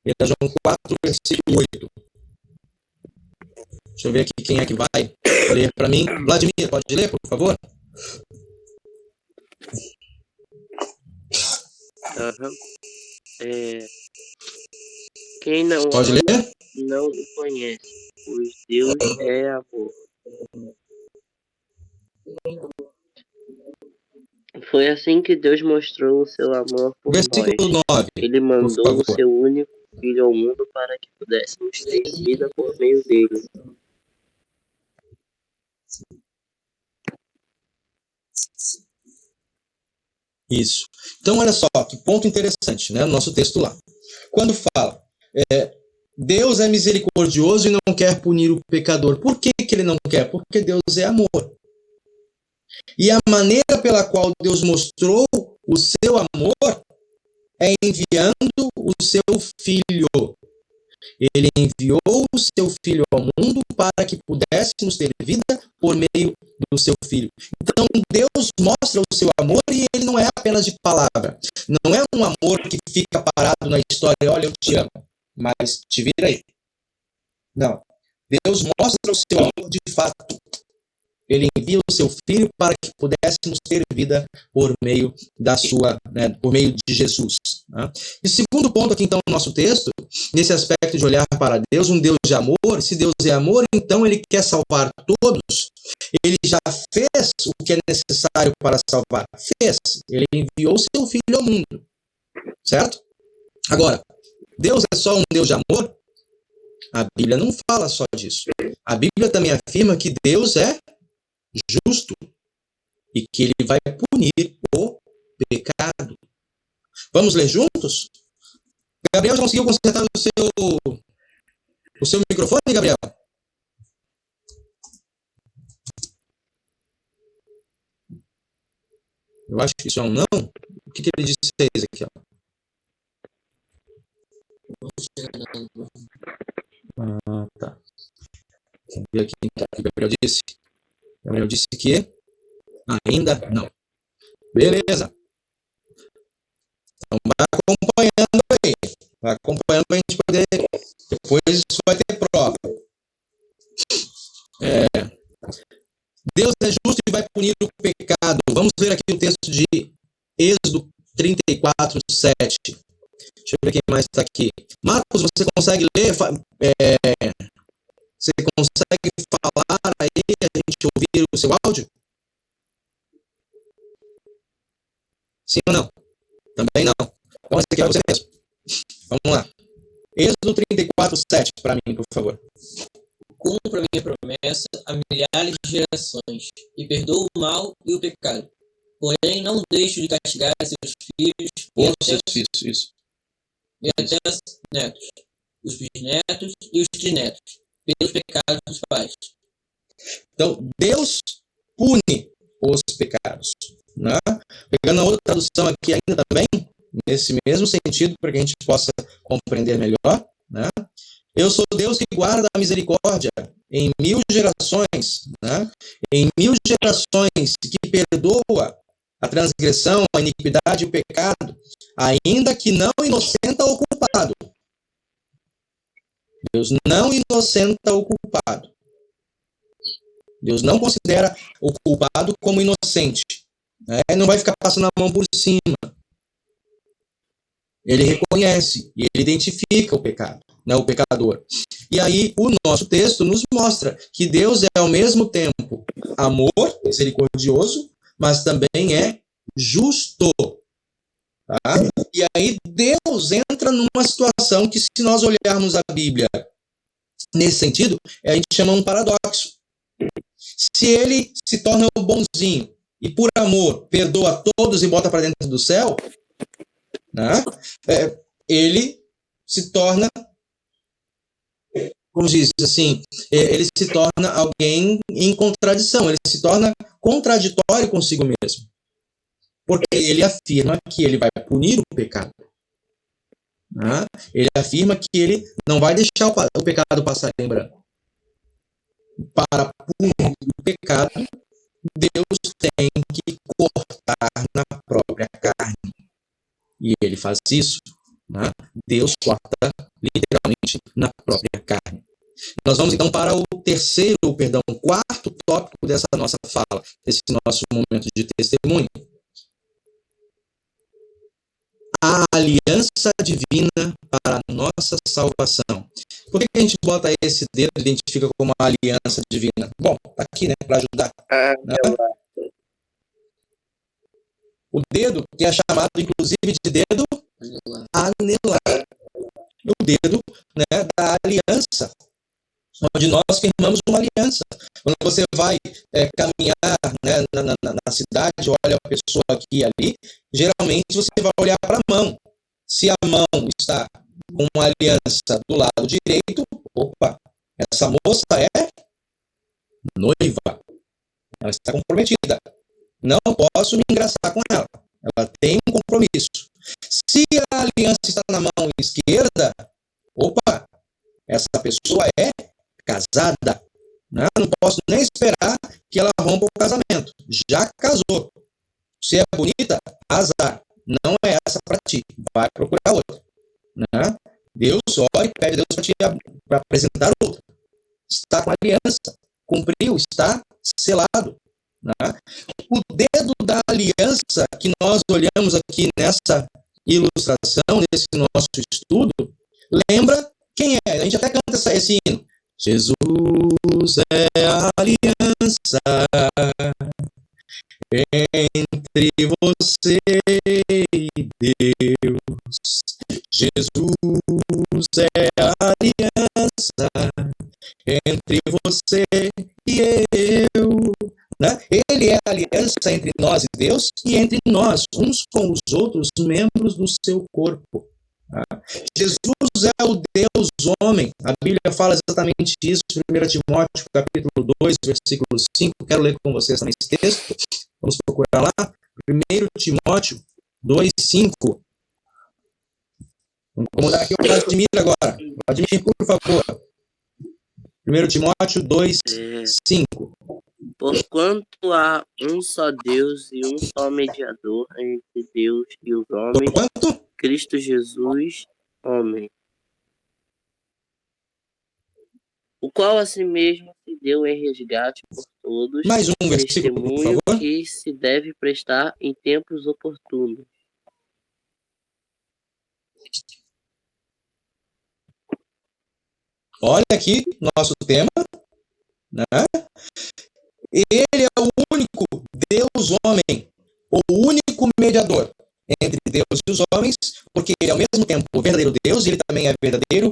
1 João 4, versículo 8. Deixa eu ver aqui quem é que vai ler para mim. Vladimir, pode ler, por favor? Quem não pode ama, ler? não o conhece, pois Deus é amor. Foi assim que Deus mostrou o seu amor por Versículo nós. 9. Ele mandou o seu único Filho ao mundo para que pudéssemos ter vida por meio dele. Isso. Então, olha só, que ponto interessante, né? No nosso texto lá. Quando fala, Deus é misericordioso e não quer punir o pecador. Por que ele não quer? Porque Deus é amor. E a maneira pela qual Deus mostrou o seu amor é enviando o seu Filho. Ele enviou o seu Filho ao mundo para que pudéssemos ter vida por meio do seu Filho. Então, Deus mostra o seu amor e ele não é apenas de palavra. Não é um amor que fica parado na história, olha, eu te amo, mas te vira aí. Não. Deus mostra o seu amor de fato. Ele envia o seu Filho para que pudéssemos ter vida por meio por meio de Jesus. Né? E o segundo ponto aqui, então, no nosso texto, nesse aspecto de olhar para Deus, um Deus de amor. Se Deus é amor, então ele quer salvar todos. Ele já fez o que é necessário para salvar. Fez. Ele enviou o seu Filho ao mundo. Certo? Agora, Deus é só um Deus de amor? A Bíblia não fala só disso. A Bíblia também afirma que Deus é justo e que ele vai punir o pecado. Vamos ler juntos? Gabriel, já conseguiu consertar o seu microfone, Gabriel? Eu acho que isso é um não. O que ele disse a vocês aqui? Ó? Tá. Vamos ver aqui então, o que o Gabriel disse. O Gabriel disse que ainda não. Beleza. Então vai acompanhando aí. Vai acompanhando para a gente poder. Depois isso vai ter prova. Deus é justo e vai punir o pecado. Vamos ver aqui o texto de Êxodo 34, 7. Deixa eu ver quem mais está aqui. Marcos, você consegue ler? Você consegue falar aí, a gente ouvir o seu áudio? Sim ou não? Também não. Então esse aqui é você mesmo. Vamos lá. Êxodo 34, 7, para mim, por favor. Cumpra minha promessa a milhares de gerações, e perdoa o mal e o pecado. Porém, não deixo de castigar seus filhos e até os netos, os bisnetos e os trinetos, pelos pecados dos pais. Então, Deus pune os pecados. Né? Pegando a outra tradução aqui ainda também, nesse mesmo sentido, para que a gente possa compreender melhor, né? Eu sou Deus que guarda a misericórdia em 1000 gerações, né? Em 1000 gerações, que perdoa a transgressão, a iniquidade e o pecado, ainda que não inocenta o culpado. Deus não inocenta o culpado. Deus não considera o culpado como inocente. Né? Não vai ficar passando a mão por cima. Ele reconhece e ele identifica o pecado, né, o pecador. E aí o nosso texto nos mostra que Deus é ao mesmo tempo amor, misericordioso, mas também é justo. Tá? E aí Deus entra numa situação que, se nós olharmos a Bíblia nesse sentido, a gente chama um paradoxo. Se ele se torna o bonzinho e por amor perdoa todos e bota para dentro do céu, né? Ele se torna, como diz assim, ele se torna alguém em contradição, ele se torna contraditório consigo mesmo, porque ele afirma que ele vai punir o pecado, né? Ele afirma que ele não vai deixar o pecado passar em branco. Para punir o pecado, Deus tem que cortar na própria carne. E ele faz isso, né? Deus corta literalmente na própria carne. Nós vamos então para o quarto tópico dessa nossa fala, desse nosso momento de testemunho. A aliança divina para a nossa salvação. Por que a gente bota esse dedo e identifica como a aliança divina? Bom, está aqui, né, para ajudar. Né? O dedo que é chamado, inclusive, de dedo anelar. O dedo, né, da aliança, onde nós firmamos uma aliança. Quando você vai caminhar, né, na cidade, olha a pessoa aqui e ali, geralmente você vai olhar para a mão. Se a mão está com uma aliança do lado direito, opa, essa moça é noiva. Ela está comprometida. Não posso me engraçar com ela. Ela tem um compromisso. Se a aliança está na mão esquerda, opa, essa pessoa é casada. Né? Não posso nem esperar que ela rompa o casamento. Já casou. Se é bonita, azar. Não é essa para ti. Vai procurar outra. Né? Deus ora e pede a Deus para apresentar outra. Está com aliança. Cumpriu, está selado. Né? O dedo da aliança que nós olhamos aqui nessa ilustração, nesse nosso estudo, lembra quem é? A gente até canta esse hino. Jesus é a aliança entre você e Deus. Jesus é a aliança entre você e eu. Né? Ele é a aliança entre nós e Deus e entre nós, uns com os outros, membros do seu corpo. Jesus é o Deus homem. A Bíblia fala exatamente isso, 1 Timóteo, capítulo 2, versículo 5. Quero ler com vocês também esse texto. Vamos procurar lá. 1 Timóteo 2, 5. Vamos mudar aqui o Vladimir agora. Vladimir, por favor. 1 Timóteo 2, 5. Porquanto há um só Deus e um só mediador entre Deus e os homens, Porquanto? Cristo Jesus, homem, o qual a si mesmo se deu em resgate por todos, Mais um versículo, por testemunho favor. que se deve prestar em tempos oportunos. Olha aqui nosso tema, né? Ele é o único Deus homem, o único mediador entre Deus e os homens, porque ele é ao mesmo tempo o verdadeiro Deus e ele também é verdadeiro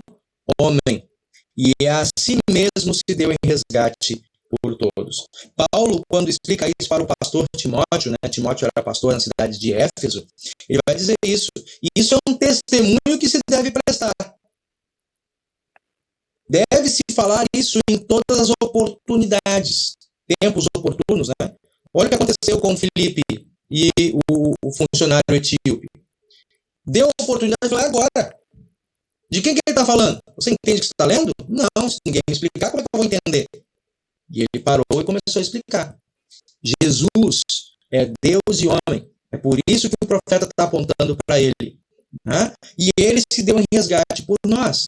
homem. E a si mesmo se deu em resgate por todos. Paulo, quando explica isso para o pastor Timóteo, né? Timóteo era pastor na cidade de Éfeso, ele vai dizer isso. E isso é um testemunho que se deve prestar. Deve-se falar isso em todas as oportunidades, tempos oportunos, né? Olha o que aconteceu com Filipe e o funcionário etíope. Deu a oportunidade de falar agora. De quem que ele está falando? Você entende o que você está lendo? Não, se ninguém me explicar, como é que eu vou entender? E ele parou e começou a explicar. Jesus é Deus e homem. É por isso que o profeta está apontando para ele. Né? E ele se deu em resgate por nós.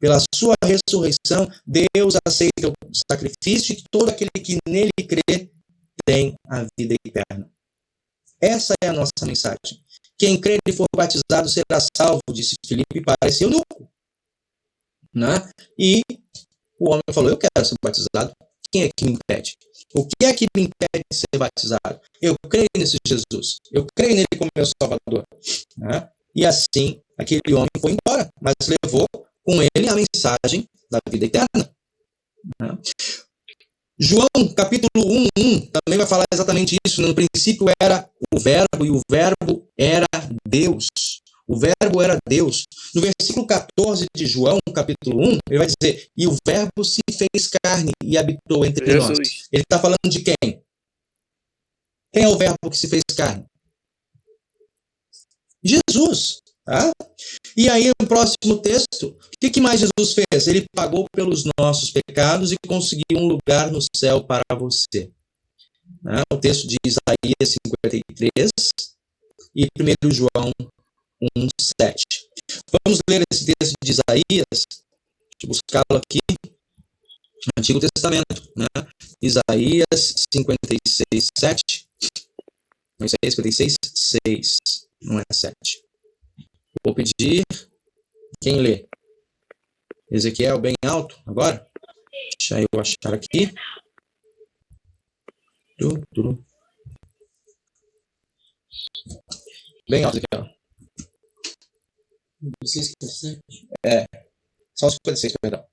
Pela sua ressurreição, Deus aceita o sacrifício e todo aquele que nele crê tem a vida eterna. Essa é a nossa mensagem. Quem crer e for batizado será salvo, disse Filipe, e pareceu eunuco. Né? E o homem falou, eu quero ser batizado. Quem é que me impede? O que é que me impede de ser batizado? Eu creio nesse Jesus. Eu creio nele como meu Salvador. Né? E assim, aquele homem foi embora, mas levou com ele a mensagem da vida eterna. Né? João, capítulo 1, também vai falar exatamente isso. No princípio era o verbo, e o verbo era Deus. O verbo era Deus. No versículo 14 de João, capítulo 1, ele vai dizer, e o verbo se fez carne e habitou entre nós. Ele está falando de quem? Quem é o verbo que se fez carne? Jesus. Tá? E aí, no próximo texto, o que mais Jesus fez? Ele pagou pelos nossos pecados e conseguiu um lugar no céu para você. Né? O texto de Isaías 53 e 1 João 1:7. Vamos ler esse texto de Isaías, deixa eu buscá-lo aqui, no Antigo Testamento. Né? Isaías 56:7. Não, Isaías 56:6, não é 7. Vou pedir quem lê. Ezequiel, bem alto agora. Deixa eu achar aqui. Bem alto, Ezequiel. Só 56, perdão.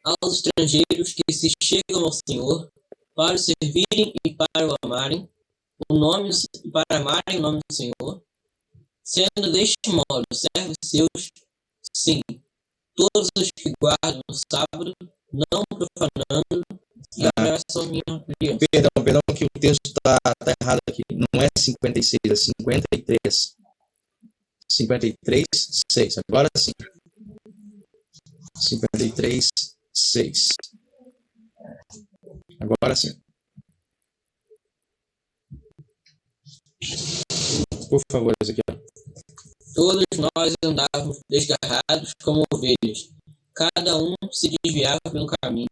Aos estrangeiros que se chegam ao Senhor, para o servirem e para o amarem, e para amarem o nome do Senhor, sendo deste modo servos seus, sim, todos os que guardam o sábado, não profanando, e abraçam a minha aliança. Perdão, que o texto está errado aqui. Não é 56, é 53. 53, 6. Agora sim. 53, 6. Agora sim. Por favor, Ezequiel. Todos nós andávamos desgarrados como ovelhas. Cada um se desviava pelo caminho.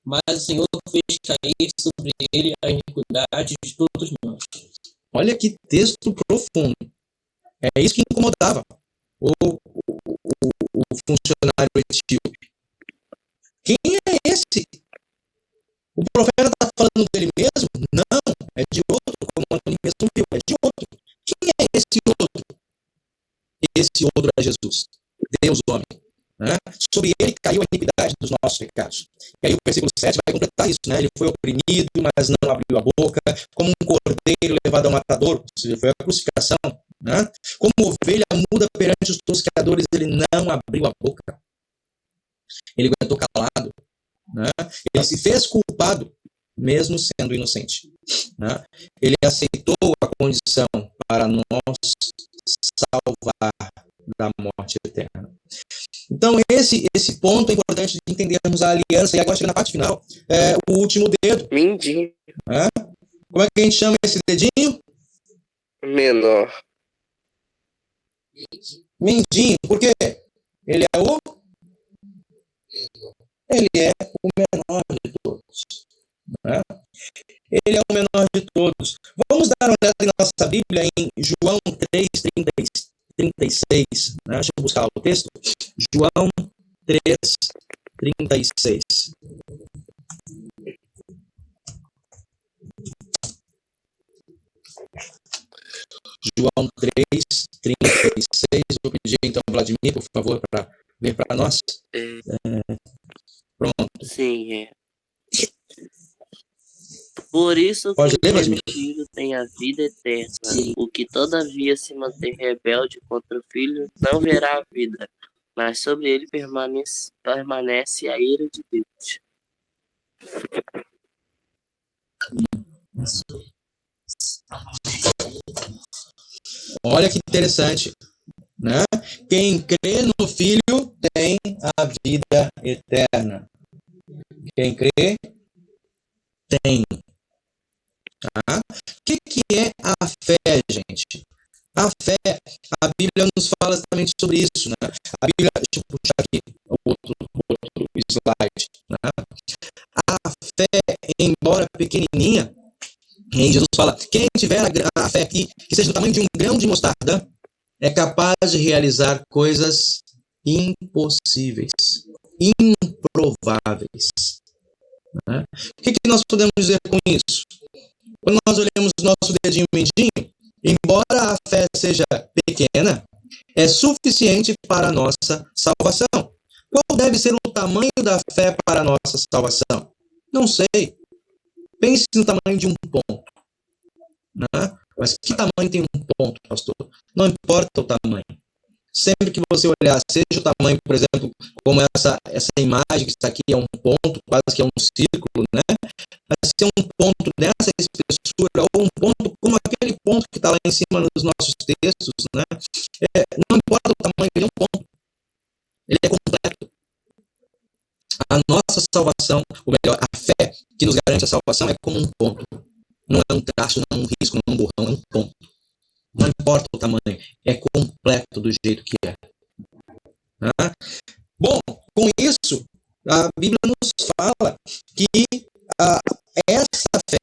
Mas o Senhor fez cair sobre ele a iniquidade de todos nós. Olha que texto profundo. É isso que incomodava o funcionário etíope. Quem é esse? O profeta está falando dele mesmo? Não, é de outro, como ele mesmo viu, é de outro. Quem é esse outro? Esse outro é Jesus, Deus homem. Né? Sobre ele caiu a iniquidade dos nossos pecados. E aí o versículo 7 vai completar isso. Né? Ele foi oprimido, mas não abriu a boca, como um cordeiro levado ao matador, ou seja, foi a crucificação. Né? Como ovelha muda perante os tosqueadores, ele não abriu a boca. Ele aguentou calado. Né? Ele se fez culpado, mesmo sendo inocente. Né? Ele aceitou a condição para nos salvar da morte eterna. Então, esse ponto é importante de entendermos a aliança. E agora, chega na parte final, o último dedo. Mindinho. Né? Como é que a gente chama esse dedinho? Menor. Mindinho. Por quê? Ele é o menor de todos. Né? Ele é o menor de todos. Vamos dar uma olhada em nossa Bíblia em João 3, 36. Né? Deixa eu buscar o texto. João 3, 36. João 3, 36. Vou pedir então, Vladimir, por favor, para ler para nós. Pronto. Sim, é. Por isso Pode que ler, o Vladimir? filho tem a vida eterna. O que todavia se manter rebelde contra o filho não verá a vida, mas sobre ele permanece a ira de Deus. Olha que interessante. Né? Quem crê no Filho tem a vida eterna. Quem crê, tem. Tá? O que é a fé, gente? A fé, a Bíblia nos fala exatamente sobre isso. Né? A Bíblia, deixa eu puxar aqui outro slide. Né? A fé, embora pequenininha, Jesus fala, quem tiver a fé aqui, que seja do tamanho de um grão de mostarda, é capaz de realizar coisas impossíveis, improváveis. Né? O que nós podemos dizer com isso? Quando nós olhamos o nosso dedinho mindinho, embora a fé seja pequena, é suficiente para a nossa salvação. Qual deve ser o tamanho da fé para a nossa salvação? Não sei. Pense no tamanho de um ponto. Né? Mas que tamanho tem um ponto, pastor? Não importa o tamanho. Sempre que você olhar, seja o tamanho, por exemplo, como essa imagem que está aqui é um ponto, quase que é um círculo, né? Mas se é um ponto dessa espessura, ou um ponto como aquele ponto que está lá em cima nos nossos textos, né? Não importa o tamanho, ele é um ponto. Ele é completo. A nossa salvação, ou melhor, a fé que nos garante a salvação é como um ponto. Não é um traço, não é um risco, não é um borrão, é um ponto. Não importa o tamanho, é completo do jeito que é. Tá? Bom, com isso, a Bíblia nos fala que essa fé,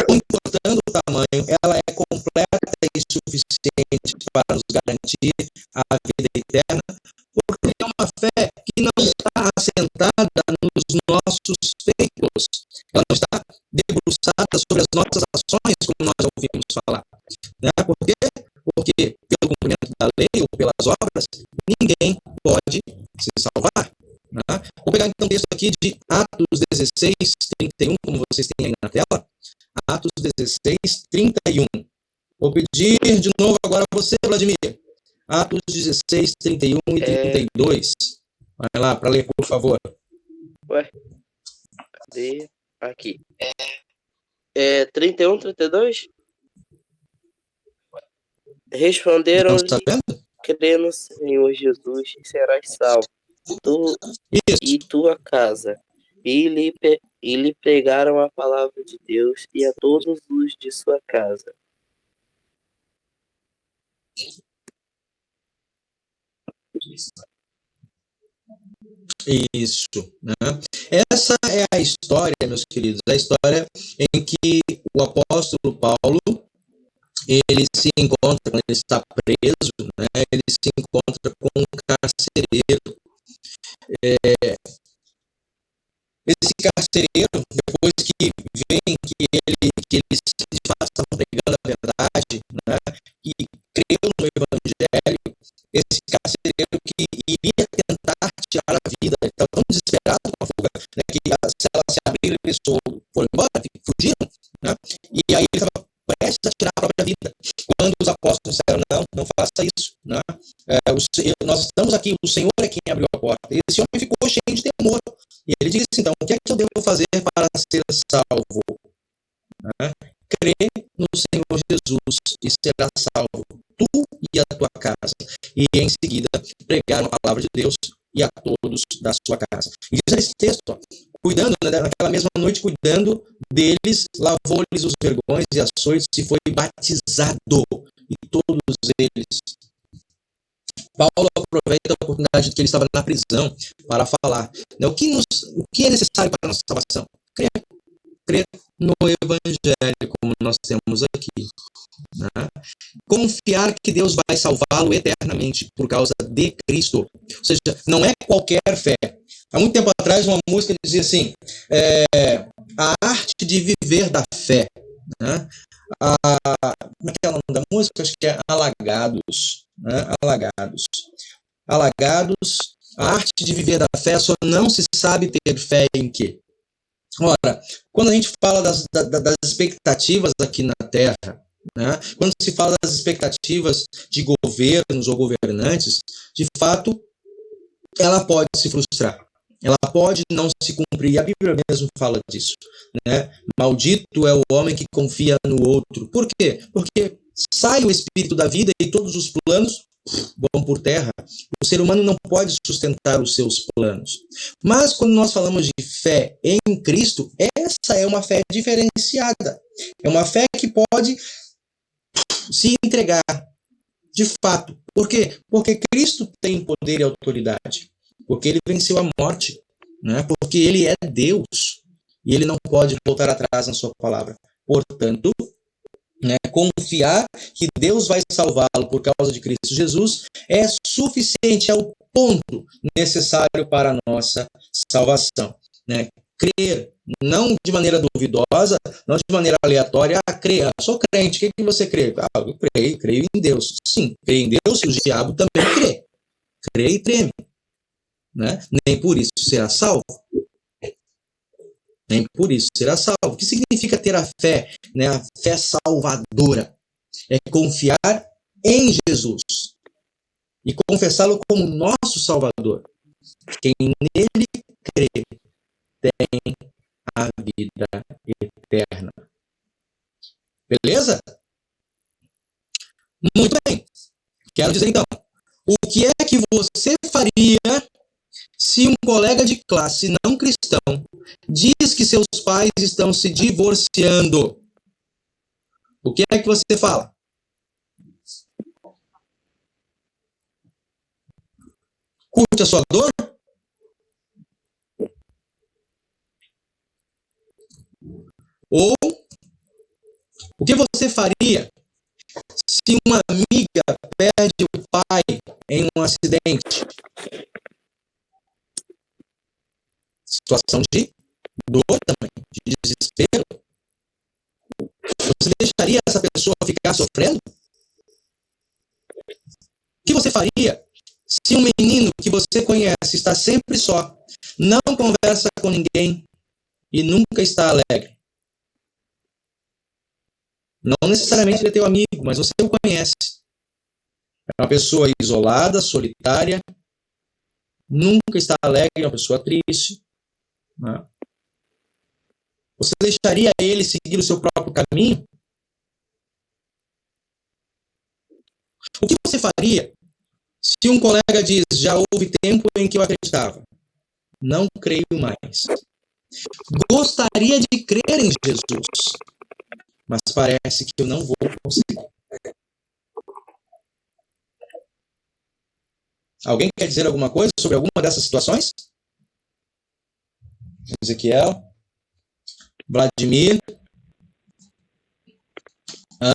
não importando o tamanho, ela é completa e suficiente para nos garantir a vida eterna, porque é uma fé que não está assentada nos nossos feitos, ela não está debruçada sobre as nossas ações, como nós ouvimos falar. Né? Por quê? Porque pelo cumprimento da lei ou pelas obras, ninguém pode se salvar. Né? Vou pegar então o texto aqui de Atos 16, 31, como vocês têm aí na tela. Atos 16, 31. Vou pedir de novo agora a você, Vladimir. Atos 16, 31 e 32. Vai lá, para ler, por favor. Ué, cadê? Aqui. 31, 32? Responderam-lhe. Não está vendo? crê no Senhor Jesus e serás salvo, tu Isso. e tua casa. E lhe pregaram a palavra de Deus e a todos os de sua casa. Isso, né? Essa é a história, meus queridos, a história em que o apóstolo Paulo, ele se encontra, quando ele está preso, né? Ele se encontra com um carcereiro. Esse carcereiro, depois que vem que eles de fato estavam pregando a verdade, né? E creu no evangelho, esse carcereiro que iria tentar tirar a vida, ele estava tão desesperado com a fuga, né, que se ela se abrir, ele pensou, foram embora, fugiram, né? E aí ele estava prestes a tirar a própria vida. Quando os apóstolos disseram, não faça isso, né? Nós estamos aqui, o Senhor é quem abriu a porta. E esse homem ficou cheio de temor. E ele disse, então, o que é que eu devo fazer para ser salvo? Né? Crê no Senhor Jesus e será salvo, tu e a tua casa. E em seguida, pregaram a palavra de Deus e a todos da sua casa. E diz esse texto, ó, cuidando, né, naquela mesma noite, cuidando deles, lavou-lhes os vergões e açoites e foi batizado. E todos eles. Paulo aproveita a oportunidade de que ele estava na prisão para falar, né, o que é necessário para a nossa salvação? Crer no Evangelho, como nós temos aqui. Né? Confiar que Deus vai salvá-lo eternamente por causa de Cristo. Ou seja, não é qualquer fé. Há muito tempo atrás, uma música dizia assim, a arte de viver da fé. Né? Como é que é o nome da música? Acho que é Alagados. Né? Alagados. A arte de viver da fé só não se sabe ter fé em quê? Ora, quando a gente fala das expectativas aqui na Terra, né? Quando se fala das expectativas de governos ou governantes, de fato, ela pode se frustrar. Ela pode não se cumprir. A Bíblia mesmo fala disso. Né? Maldito é o homem que confia no outro. Por quê? Porque sai o espírito da vida e todos os planos vão por terra. O ser humano não pode sustentar os seus planos. Mas quando nós falamos de fé em Cristo, essa é uma fé diferenciada. É uma fé que pode se entregar de fato. Por quê? Porque Cristo tem poder e autoridade. Porque ele venceu a morte. Né? Porque ele é Deus. E ele não pode voltar atrás na sua palavra. Portanto, né, confiar que Deus vai salvá-lo por causa de Cristo Jesus é suficiente, é o ponto necessário para a nossa salvação. Né? Crer, não de maneira duvidosa, não de maneira aleatória, crer, sou crente, o que você crê? Eu creio em Deus. Sim, creio em Deus e o diabo também crê. Crê e treme. Né? Nem por isso será salvo. Nem por isso será salvo. O que significa ter a fé? Né? A fé salvadora. É confiar em Jesus. E confessá-lo como nosso Salvador. Quem nele crê tem a vida eterna. Beleza? Muito bem. Quero dizer então, o que é que você faria se um colega de classe não cristão diz que seus pais estão se divorciando? O que é que você fala? Curte a sua dor? Ou o que você faria se uma amiga perde o pai em um acidente? Situação de dor também, de desespero. Você deixaria essa pessoa ficar sofrendo? O que você faria se um menino que você conhece está sempre só, não conversa com ninguém e nunca está alegre? Não necessariamente ele é teu amigo, mas você o conhece. É uma pessoa isolada, solitária, nunca está alegre, é uma pessoa triste. Né? Você deixaria ele seguir o seu próprio caminho? O que você faria Se um colega diz, já houve tempo em que eu acreditava, não creio mais. Gostaria de crer em Jesus, mas parece que eu não vou conseguir. Alguém quer dizer alguma coisa sobre alguma dessas situações? Ezequiel, Vladimir,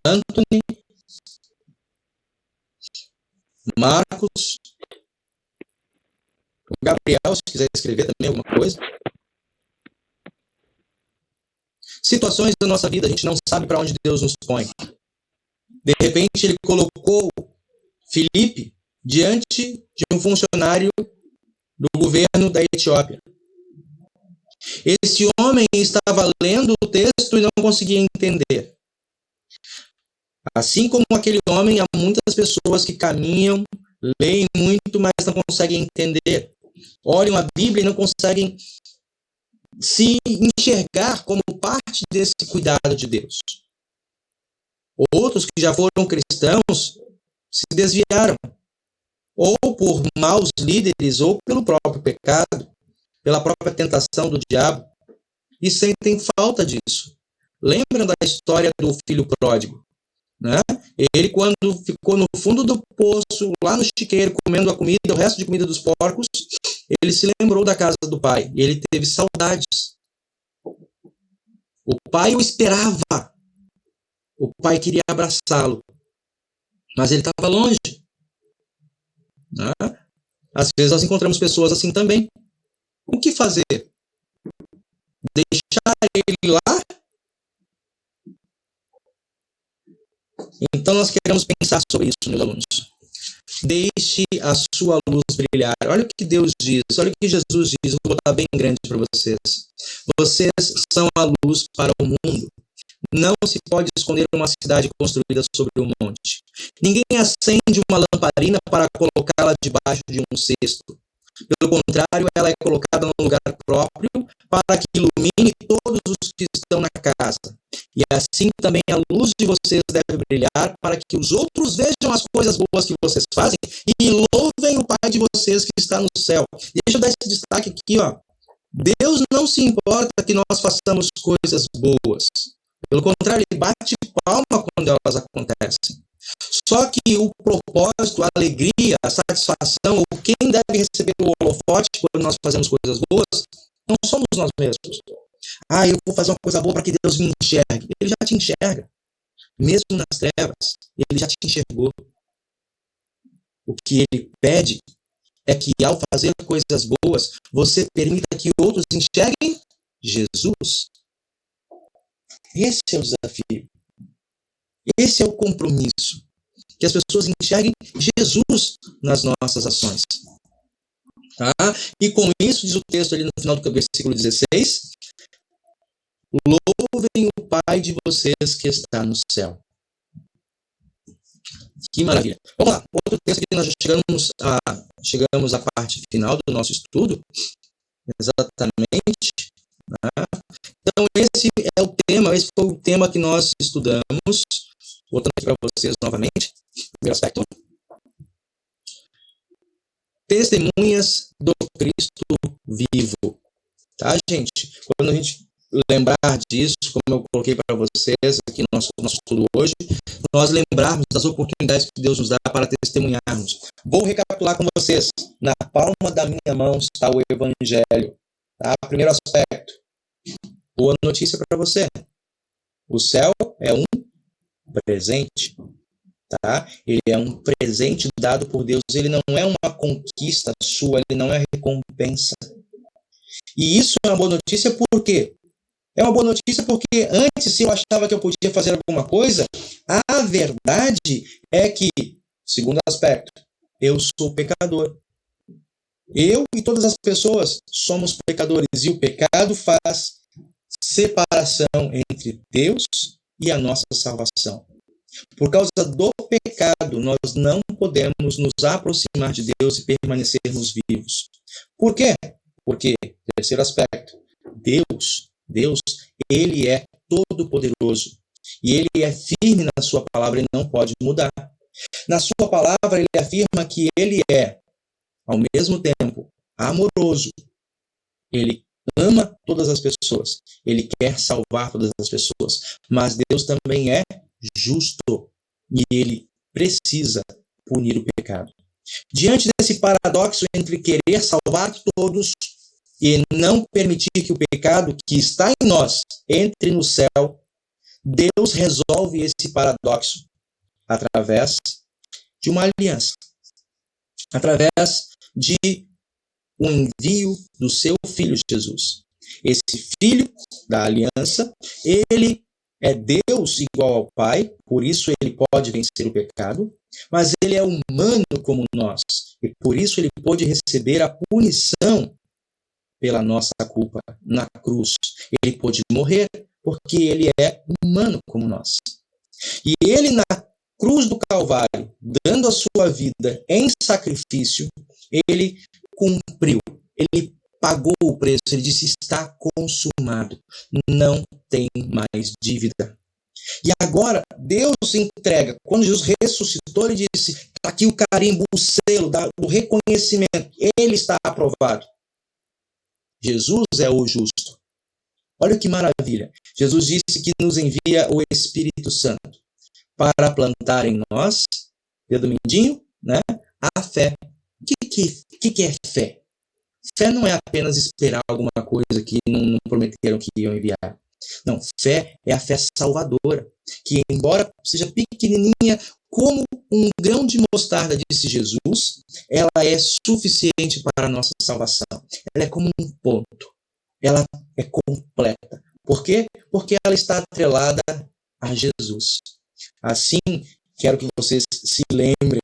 Anthony, Marcos, o Gabriel, se quiser escrever também alguma coisa. Situações da nossa vida, a gente não sabe para onde Deus nos põe. De repente, ele colocou Filipe diante de um funcionário do governo da Etiópia. Esse homem estava lendo o texto e não conseguia entender. Assim como aquele homem, há muitas pessoas que caminham, leem muito, mas não conseguem entender. Olham a Bíblia e não conseguem se enxergar como parte desse cuidado de Deus. Outros que já foram cristãos se desviaram, ou por maus líderes, ou pelo próprio pecado, pela própria tentação do diabo, e sentem falta disso. Lembram da história do filho pródigo, né? Ele, quando ficou no fundo do poço, lá no chiqueiro, comendo a comida, o resto de comida dos porcos, ele se lembrou da casa do pai, e ele teve saudades. O pai o esperava. O pai queria abraçá-lo, mas ele estava longe. Né? Às vezes nós encontramos pessoas assim também. O que fazer? Deixar ele lá? Então nós queremos pensar sobre isso, meus alunos. Deixe a sua luz brilhar. Olha o que Deus diz, olha o que Jesus diz. Eu vou botar bem grande para vocês. Vocês são a luz para o mundo. Não se pode esconder uma cidade construída sobre um monte. Ninguém acende uma lamparina para colocá-la debaixo de um cesto. Pelo contrário, ela é colocada num lugar próprio para que ilumine todos os que estão na casa. E assim também a luz de vocês deve brilhar para que os outros vejam as coisas boas que vocês fazem e louvem o Pai de vocês que está no céu. Deixa eu dar esse destaque aqui, ó. Deus não se importa que nós façamos coisas boas. Pelo contrário, ele bate palma quando elas acontecem. Só que o propósito, a alegria, a satisfação, ou quem deve receber o holofote quando nós fazemos coisas boas, não somos nós mesmos. Eu vou fazer uma coisa boa para que Deus me enxergue. Ele já te enxerga. Mesmo nas trevas, ele já te enxergou. O que ele pede é que ao fazer coisas boas, você permita que outros enxerguem Jesus. Esse é o desafio. Esse é o compromisso. Que as pessoas enxerguem Jesus nas nossas ações. Tá? E com isso, diz o texto ali no final do versículo 16, louvem o Pai de vocês que está no céu. Que maravilha. Vamos lá, outro texto que nós já chegamos à parte final do nosso estudo. Exatamente. Tá? Então, esse é o tema, esse foi o tema que nós estudamos. Voltando aqui para vocês novamente. Primeiro aspecto. Testemunhas do Cristo vivo. Tá, gente? Quando a gente lembrar disso, como eu coloquei para vocês aqui no nosso estudo hoje, nós lembrarmos das oportunidades que Deus nos dá para testemunharmos. Vou recapitular com vocês. Na palma da minha mão está o Evangelho. Tá? Primeiro aspecto. Boa notícia para você. O céu é um presente. Tá? Ele é um presente dado por Deus. Ele não é uma conquista sua, ele não é recompensa. E isso é uma boa notícia por quê? É uma boa notícia porque antes, se eu achava que eu podia fazer alguma coisa, a verdade é que, segundo aspecto, eu sou pecador. Eu e todas as pessoas somos pecadores e o pecado faz separação entre Deus e a nossa salvação. Por causa do pecado, nós não podemos nos aproximar de Deus e permanecermos vivos. Por quê? Porque, terceiro aspecto, Deus, ele é todo-poderoso. E ele é firme na sua palavra e não pode mudar. Na sua palavra, ele afirma que ele é, ao mesmo tempo, amoroso. Ele ama todas as pessoas. Ele quer salvar todas as pessoas. Mas Deus também é justo. E ele precisa punir o pecado. Diante desse paradoxo entre querer salvar todos e não permitir que o pecado que está em nós entre no céu, Deus resolve esse paradoxo através de uma aliança. Através de o envio do seu Filho Jesus. Esse Filho da aliança, ele é Deus igual ao Pai, por isso ele pode vencer o pecado, mas ele é humano como nós, e por isso ele pôde receber a punição pela nossa culpa na cruz. Ele pôde morrer porque ele é humano como nós. E ele na cruz do Calvário, dando a sua vida em sacrifício, ele cumpriu, ele pagou o preço, ele disse, está consumado, não tem mais dívida. E agora, Deus entrega, quando Jesus ressuscitou, ele disse, está aqui o carimbo, o selo do reconhecimento, ele está aprovado. Jesus é o justo. Olha que maravilha. Jesus disse que nos envia o Espírito Santo para plantar em nós, dedo mindinho, né, a fé. O que é fé? Fé não é apenas esperar alguma coisa que não prometeram que iam enviar. Não, fé é a fé salvadora, que embora seja pequenininha, como um grão de mostarda, disse Jesus, ela é suficiente para a nossa salvação. Ela é como um ponto. Ela é completa. Por quê? Porque ela está atrelada a Jesus. Assim, quero que vocês se lembrem,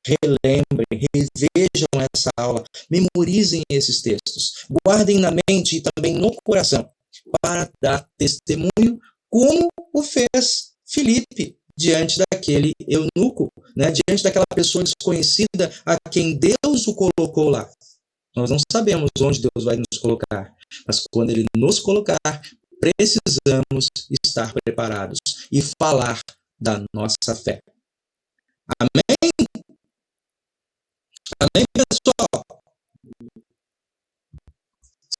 relembrem, revejam essa aula, memorizem esses textos, guardem na mente e também no coração, para dar testemunho como o fez Filipe diante daquele eunuco, né? Diante daquela pessoa desconhecida a quem Deus o colocou lá. Nós não sabemos onde Deus vai nos colocar, mas quando Ele nos colocar, precisamos estar preparados e falar da nossa fé. Amém? Amém, pessoal?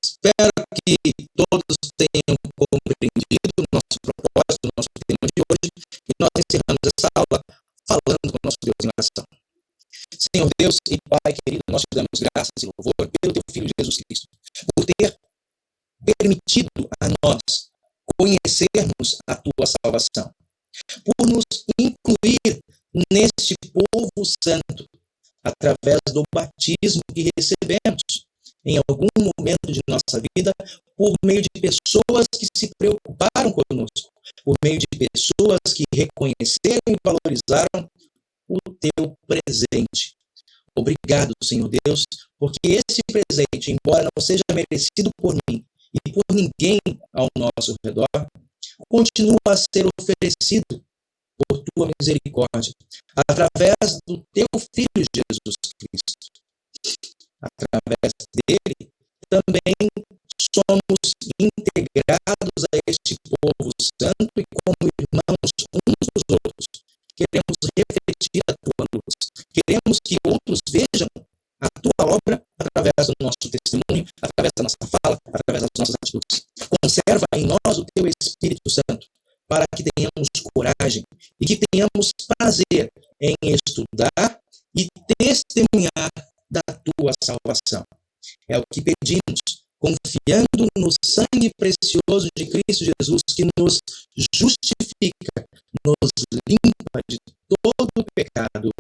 Espero que todos tenham compreendido o nosso propósito, o nosso tema de hoje, e nós encerramos essa aula falando com o nosso Deus em oração. Senhor Deus e Pai querido, nós te damos graças e louvor pelo teu Filho Jesus Cristo, por ter permitido a nós conhecermos a tua salvação, por nos incluir neste povo santo, através do batismo que recebemos em algum momento de nossa vida, por meio de pessoas que se preocuparam conosco, por meio de pessoas que reconheceram e valorizaram o teu presente. Obrigado, Senhor Deus, porque esse presente, embora não seja merecido por mim e por ninguém ao nosso redor, continua a ser oferecido por tua misericórdia, através do teu Filho Jesus Cristo. Através dele, também somos integrados a este povo santo e como irmãos uns dos outros. Queremos refletir a tua luz. Queremos que outros vejam a tua obra através do nosso testemunho, através da nossa fala, através das nossas atitudes. Conserva em nós o teu Espírito Santo, para que tenhamos coragem e que tenhamos prazer em estudar e testemunhar da tua salvação. É o que pedimos, confiando no sangue precioso de Cristo Jesus, que nos justifica, nos limpa de todo o pecado.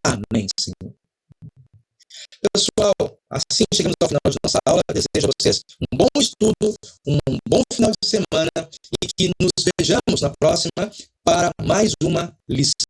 Amém, Senhor. Pessoal, assim chegamos ao final de nossa aula. Desejo a vocês um bom estudo, um bom final de semana e que nos vejamos na próxima para mais uma lição.